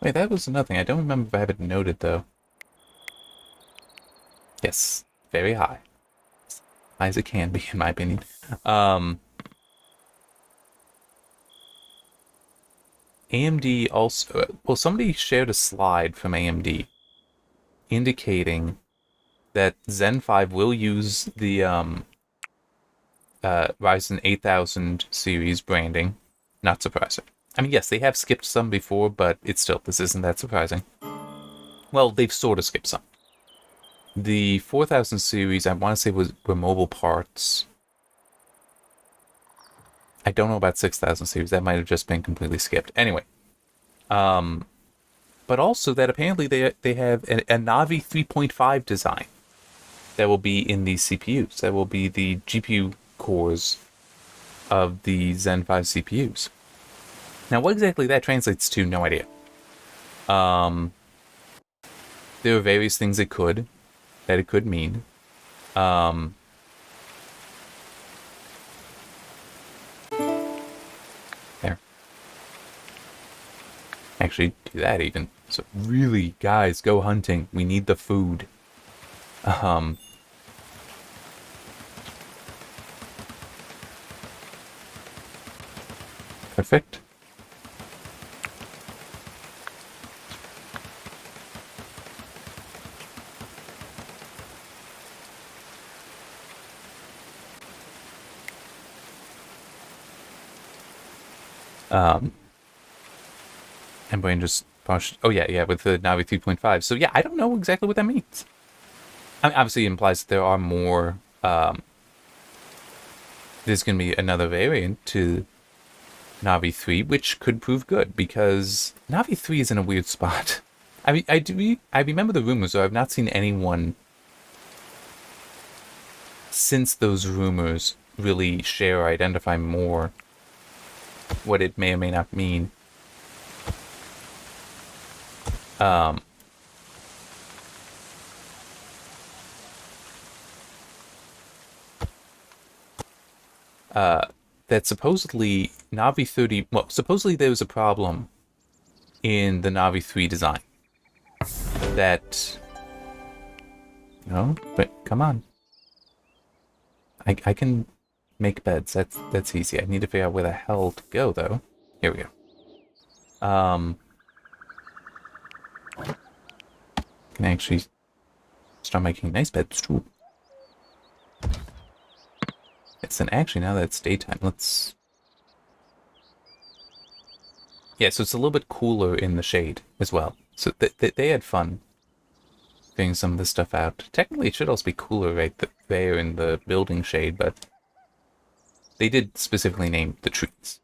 Wait, that was another thing. I don't remember if I have it noted, though. Yes, very high. As high as it can be, in my opinion. AMD also... Well, somebody shared a slide from AMD indicating that Zen 5 will use the Ryzen 8000 series branding. Not surprising. I mean, yes, they have skipped some before, but it's still, this isn't that surprising. Well, they've sort of skipped some. The 4000 series, I want to say, were mobile parts. I don't know about 6000 series. That might have just been completely skipped. Anyway. But also that apparently they have a Navi 3.5 design that will be in these CPUs. That will be the GPU cores of the Zen 5 CPUs. Now, what exactly that translates to, no idea. There are various things it could mean. There. actually do that even. So really, guys, go hunting. We need the food. Perfect. And Brain just pushed. Oh yeah, with the Navi 3.5. So yeah, I don't know exactly what that means. I mean, obviously it implies that there are more. There's going to be another variant to Navi 3, which could prove good, because Navi 3 is in a weird spot. I mean, I remember the rumors, though I've not seen anyone since those rumors really share or identify more what it may or may not mean. That supposedly Navi 30, well, supposedly there was a problem in the Navi 3 design. That, but come on. I can make beds. That's easy. I need to figure out where the hell to go, though. Here we go. Can actually start making nice beds, too. Yes, and actually, now that it's daytime, let's... Yeah, so it's a little bit cooler in the shade as well. So they had fun figuring some of this stuff out. Technically, it should also be cooler right there in the building shade, but they did specifically name the trees.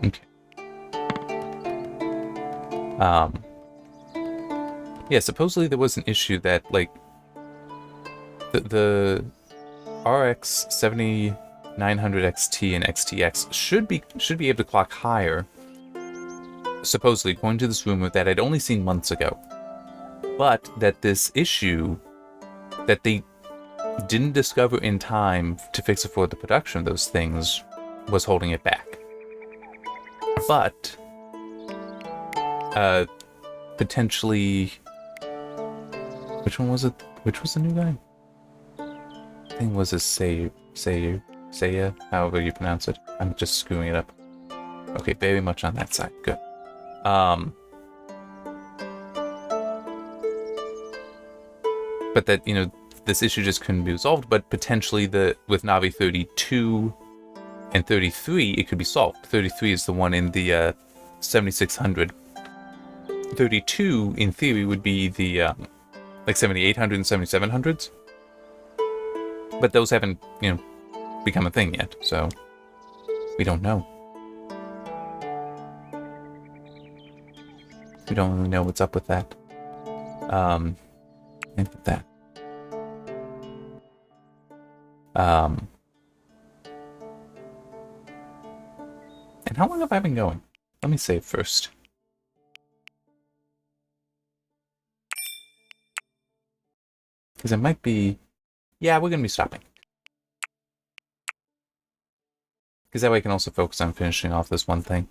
Okay. Yeah, supposedly there was an issue that, like, the RX 7900 XT and XTX should be able to clock higher, supposedly, according to this rumor that I'd only seen months ago. But that this issue that they didn't discover in time to fix it for the production of those things was holding it back. But potentially, which one was it? Which was the new guy? I think it was a Seiya, however you pronounce it. I'm just screwing it up. Okay, very much on that side. Good. But that, this issue just couldn't be resolved, but potentially with Navi 32 and 33, it could be solved. 33 is the one in the 7600. 32, in theory, would be the like 7800 and 7700s. But those haven't, become a thing yet, so we don't know. We don't really know what's up with that. And with that. And how long have I been going? Let me save first. Because it might be... Yeah, we're going to be stopping. Because that way I can also focus on finishing off this one thing.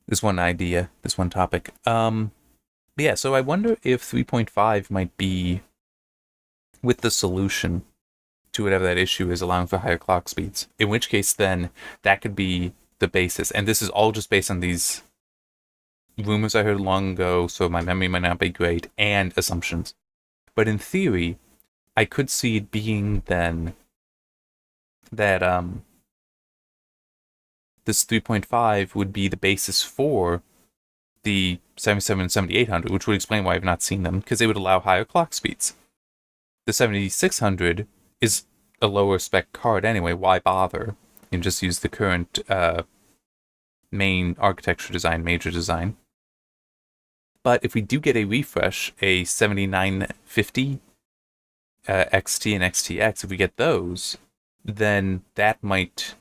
This one idea. This one topic. Yeah, so I wonder if 3.5 might be with the solution to whatever that issue is, allowing for higher clock speeds. In which case, then, that could be the basis. And this is all just based on these rumors I heard long ago, so my memory might not be great, and assumptions. But in theory, I could see it being then that this 3.5 would be the basis for the 77 and 7800, which would explain why I've not seen them, because they would allow higher clock speeds. The 7600 is a lower spec card anyway, why bother? You can just use the current main architecture design, major design. But if we do get a refresh, a 7950 XT and XTX, if we get those, then that might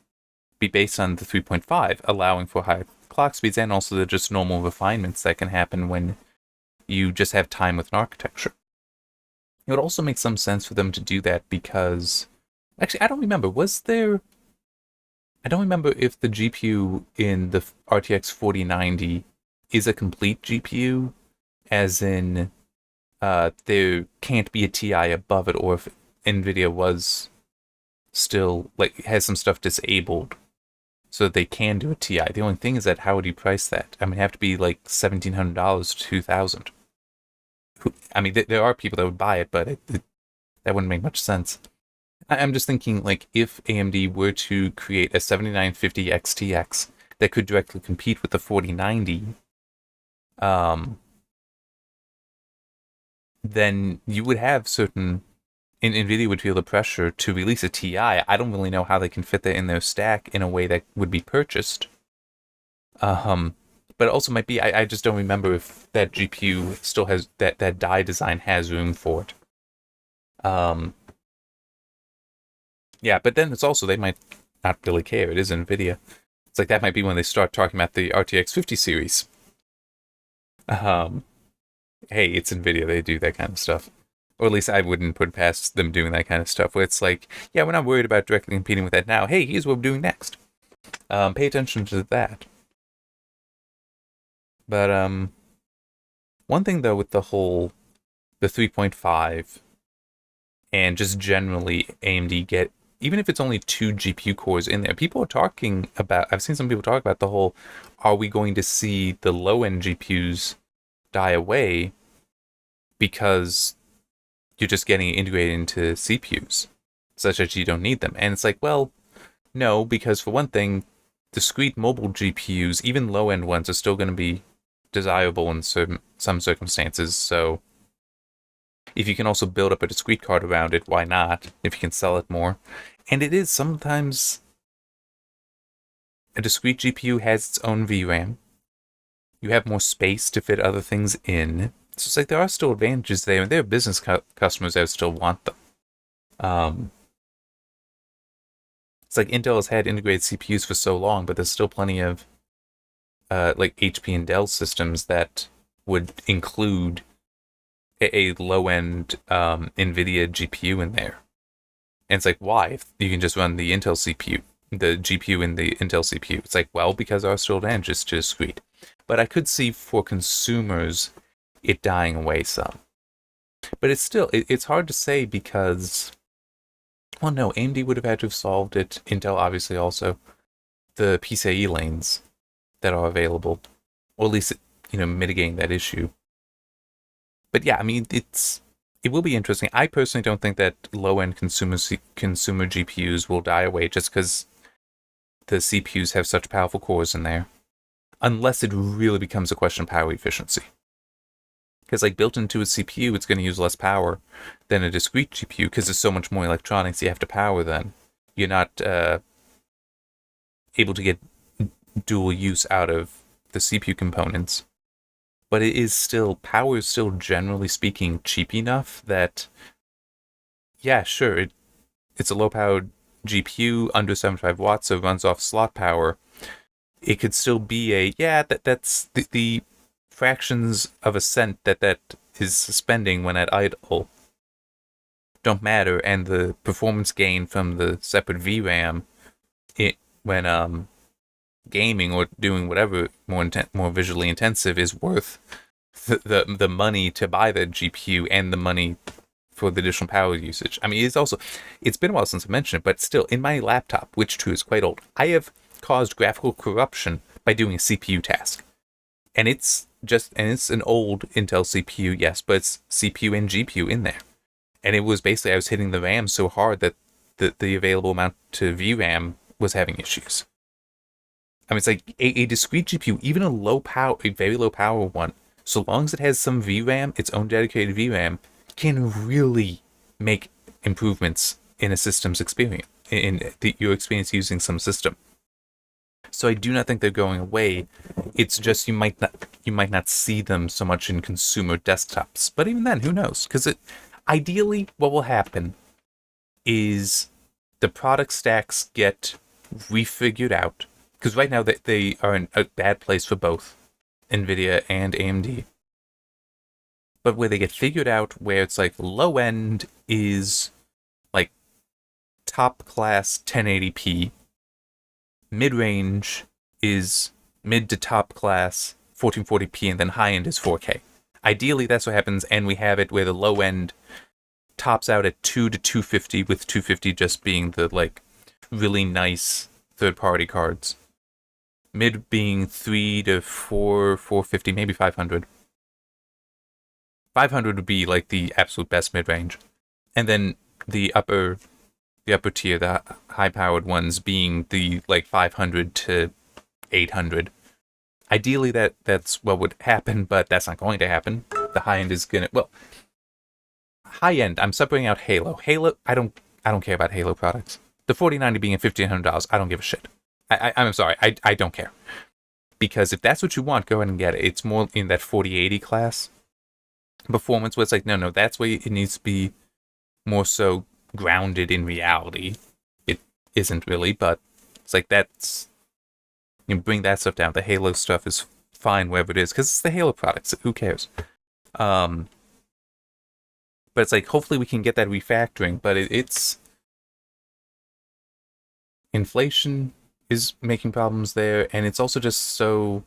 be based on the 3.5, allowing for higher clock speeds and also the just normal refinements that can happen when you just have time with an architecture. It would also make some sense for them to do that because, actually, I don't remember. I don't remember if the GPU in the RTX 4090 is a complete GPU, as in there can't be a TI above it, or if NVIDIA was still, like, has some stuff disabled so that they can do a TI. The only thing is that how would you price that? I mean, it'd have to be like $1,700 to $2,000. I mean, there are people that would buy it, but that wouldn't make much sense. I'm just thinking, like, if AMD were to create a 7950 XTX that could directly compete with the 4090, then you would have certain... NVIDIA would feel the pressure to release a TI. I don't really know how they can fit that in their stack in a way that would be purchased. But it also might be, I just don't remember if that GPU still has, that die design has room for it. Yeah, but then it's also, they might not really care. It is NVIDIA. It's like that might be when they start talking about the RTX 50 series. Hey, it's NVIDIA. They do that kind of stuff. Or at least I wouldn't put past them doing that kind of stuff, where it's like, yeah, we're not worried about directly competing with that now. Hey, here's what we're doing next. Pay attention to that. But one thing, though, with the 3.5, and just generally AMD even if it's only 2 GPU cores in there, people are talking about, I've seen some people talk about the whole, are we going to see the low-end GPUs die away because you're just getting integrated into CPUs, such that you don't need them? And it's like, well, no, because for one thing, discrete mobile GPUs, even low-end ones, are still going to be desirable in some circumstances. So if you can also build up a discrete card around it, why not? If you can sell it more. And it is sometimes a discrete GPU has its own VRAM. You have more space to fit other things in. So it's like there are still advantages there, and there are business customers that still want them. It's like Intel has had integrated CPUs for so long, but there's still plenty of like HP and Dell systems that would include a low-end NVIDIA GPU in there. And it's like, why? If you can just run the Intel CPU, the GPU in the Intel CPU. It's like, well, because there are still advantages to discrete. But I could see for consumers it dying away some. But it's still, it's hard to say because, well, no, AMD would have had to have solved it. Intel, obviously, also. The PCIe lanes that are available. Or at least, mitigating that issue. But yeah, I mean, it will be interesting. I personally don't think that low-end consumer GPUs will die away just because the CPUs have such powerful cores in there. Unless it really becomes a question of power efficiency. Because, like, built into a CPU, it's going to use less power than a discrete GPU because there's so much more electronics you have to power then. You're not able to get dual use out of the CPU components. But power is still, generally speaking, cheap enough that, yeah, sure, it's a low-powered GPU, under 75 watts, so it runs off slot power. It could still be that's the fractions of a cent that is spending when at idle don't matter, and the performance gain from the separate VRAM when gaming or doing whatever more visually intensive is worth the money to buy the GPU and the money for the additional power usage. I mean, it's been a while since I mentioned it, but still, in my laptop, which too is quite old, I have caused graphical corruption by doing a CPU task. And it's an old Intel CPU, yes, but it's CPU and GPU in there. And it was basically, I was hitting the RAM so hard that the available amount to VRAM was having issues. I mean, it's like a discrete GPU, even a very low power one, so long as it has some VRAM, its own dedicated VRAM, can really make improvements in a system's experience, your experience using some system. So I do not think they're going away. It's just you might not see them so much in consumer desktops. But even then, who knows? Because ideally, what will happen is the product stacks get refigured out. Because right now they are in a bad place for both NVIDIA and AMD. But where they get figured out, where it's like low end is like top class 1080p, mid range is mid to top class 1440p, and then high end is 4K. Ideally, that's what happens, and we have it where the low end tops out at 2 to 250, with 250 just being the like really nice third party cards. Mid being 3 to 450, maybe 500. 500 would be like the absolute best mid-range. And then the upper tier, the high-powered ones being the like 500 to 800. Ideally, that's what would happen, but that's not going to happen. The high end is gonna, well, high end, I'm separating out Halo. Halo, I don't care about Halo products. The 4090 being at $1,500, I don't give a shit. I'm sorry, I don't care. Because if that's what you want, go ahead and get it. It's more in that 4080 class performance where it's like, no, that's where it needs to be more so grounded in reality. It isn't really, but it's like you bring that stuff down. The Halo stuff is fine wherever it is, because it's the Halo products. Who cares? But it's like, hopefully we can get that refactoring, but it's inflation is making problems there, and it's also just so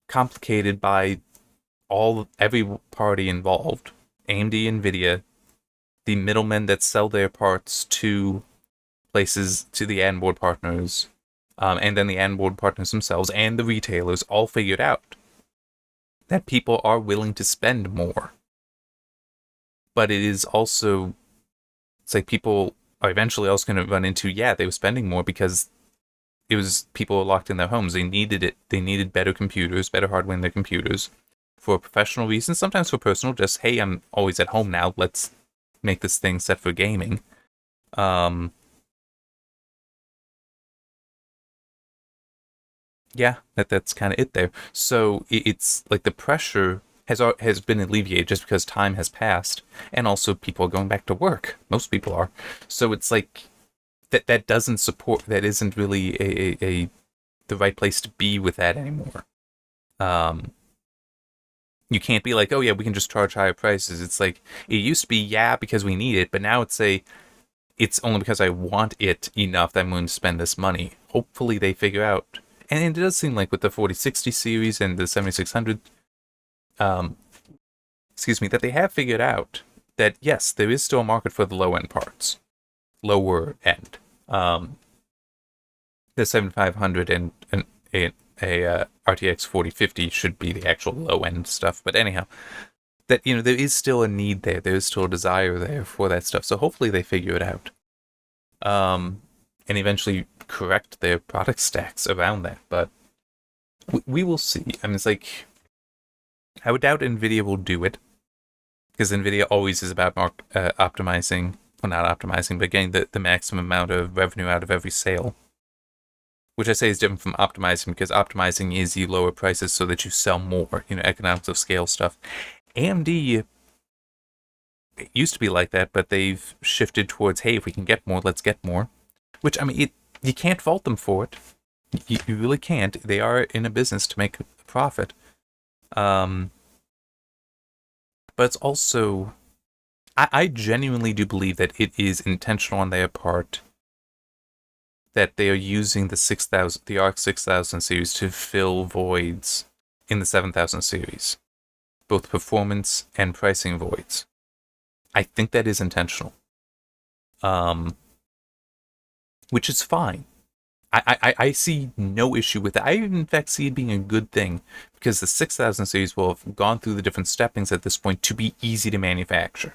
complicated by every party involved. AMD, NVIDIA, the middlemen that sell their parts to places, to the onboard partners, and then the onboard partners themselves, and the retailers all figured out that people are willing to spend more. But it is also, it's like people are eventually also going to run into, they were spending more because it was people were locked in their homes. They needed it. They needed better computers, better hardware in their computers for professional reasons, sometimes for personal, just, hey, I'm always at home now, let's make this thing set for gaming. That's kind of it there. So it's like the pressure has been alleviated just because time has passed, and also people are going back to work. Most people are. So it's like that doesn't support, that isn't really the right place to be with that anymore. You can't be like, oh yeah, we can just charge higher prices. It's like, it used to be, because we need it, but now it's only because I want it enough that I'm willing to spend this money. Hopefully they figure out, and it does seem like with the 4060 series and the 7600, that they have figured out that yes, there is still a market for the low end parts, lower end. The 7500 and a RTX 4050 should be the actual low end stuff. But anyhow, that there is still a need there. There is still a desire there for that stuff. So hopefully they figure it out, and eventually correct their product stacks around that. But we will see. I mean, it's like, I would doubt NVIDIA will do it, because NVIDIA always is about optimizing. Well, not optimizing, but getting the maximum amount of revenue out of every sale. Which I say is different from optimizing, because optimizing is you lower prices so that you sell more, economics of scale stuff. AMD, it used to be like that, but they've shifted towards, hey, if we can get more, let's get more. Which, I mean, you can't fault them for it. You really can't. They are in a business to make a profit. But it's also, I genuinely do believe that it is intentional on their part that they are using the RX 6000 series to fill voids in the 7000 series, both performance and pricing voids. I think that is intentional, which is fine. I see no issue with it. I in fact see it being a good thing, because the 6000 series will have gone through the different steppings at this point to be easy to manufacture.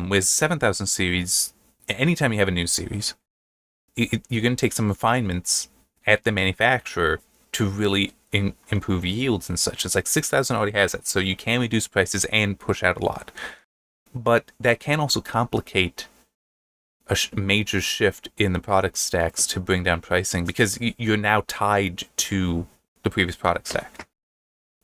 With 7000 series, anytime you have a new series, you're going to take some refinements at the manufacturer to really improve yields and such. It's like 6000 already has it, so you can reduce prices and push out a lot. But that can also complicate a major shift in the product stacks to bring down pricing, because you're now tied to the previous product stack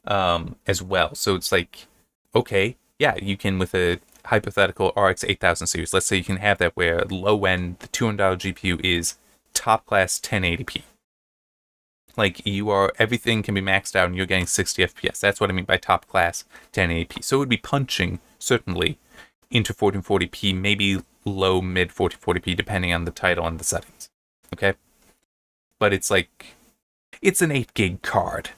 as well. So it's like, okay, yeah, you can, with a hypothetical RX 8000 series, let's say you can have that where low end, the $200 GPU is top class 1080p. Like, everything can be maxed out and you're getting 60 FPS. That's what I mean by top class 1080p. So it would be punching, certainly, into 1440p, maybe low mid 1440p, depending on the title and the settings. Okay? But it's like, it's an 8 gig card.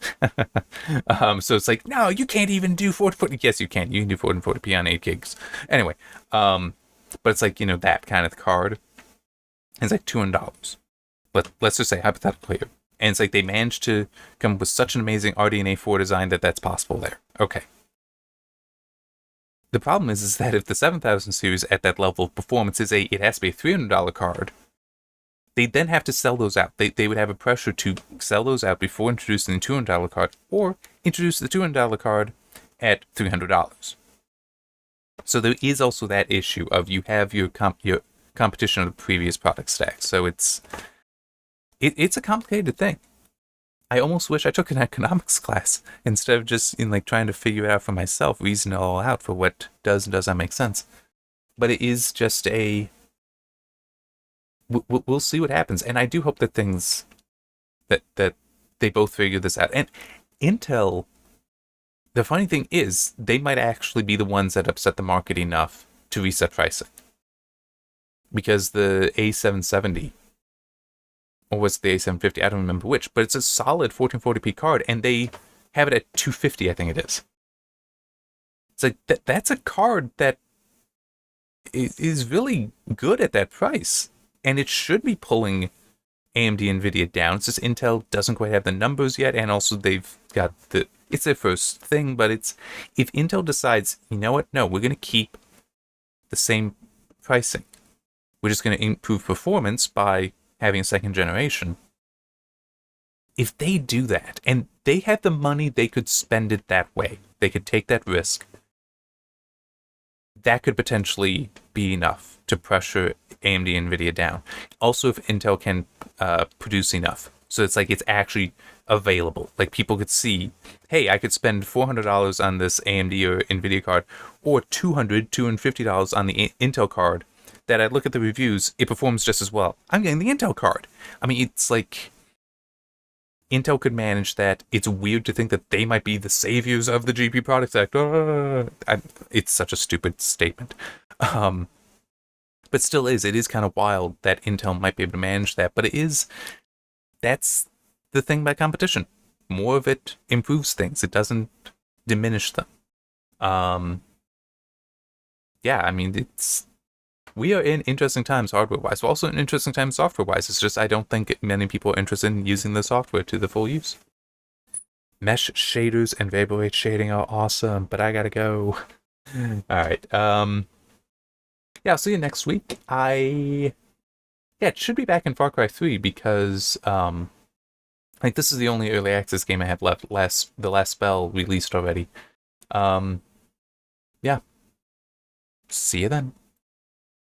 So it's like, no, you can't even do 1440. Yes, you can. You can do 1440p on 8 gigs. Anyway, but it's like, that kind of card. It's like $200. But let's just say hypothetically here. And it's like they managed to come up with such an amazing RDNA 4 design that's possible there. Okay. The problem is that if the 7000 series at that level of performance it has to be a $300 card, they then have to sell those out. They would have a pressure to sell those out before introducing the $200 card, or introduce the $200 card at $300. So there is also that issue of you have your competition of the previous product stack. So it's a complicated thing. I almost wish I took an economics class instead of just trying to figure it out for myself, reason it all out for what does and does not make sense. But it is just we'll see what happens, and I do hope that things that they both figure this out. And Intel, the funny thing is, they might actually be the ones that upset the market enough to reset pricing, because the A770, or was it the A750? I don't remember which, but it's a solid 1440p card, and they have it at $250, I think it is. It's like that's a card that is really good at that price, and it should be pulling AMD and Nvidia down. It's just Intel doesn't quite have the numbers yet, and also they've got it's their first thing. But it's, if Intel decides, you know what, no, we're going to keep the same pricing, we're just going to improve performance by having a second generation. If they do that, and they had the money, they could spend it that way, they could take that risk, that could potentially be enough to pressure AMD and Nvidia down. Also, if Intel can produce enough, so it's like it's actually available, like people could see, hey, I could spend $400 on this AMD or Nvidia card, or $250 on the Intel card, that I look at the reviews, it performs just as well. I'm getting the Intel card. I mean, it's like Intel could manage that. It's weird to think that they might be the saviors of the GPU product stack. It's such a stupid statement. But still it is kind of wild that Intel might be able to manage that. But that's the thing by competition. More of it improves things. It doesn't diminish them. Yeah, I mean, we are in interesting times hardware-wise. We're also in interesting times software-wise. It's just I don't think many people are interested in using the software to the full use. Mesh shaders and variable rate shading are awesome, but I gotta go. Alright, yeah, I'll see you next week. It should be back in Far Cry 3 because, this is the only early access game I have left. The last spell released already. Yeah. See you then.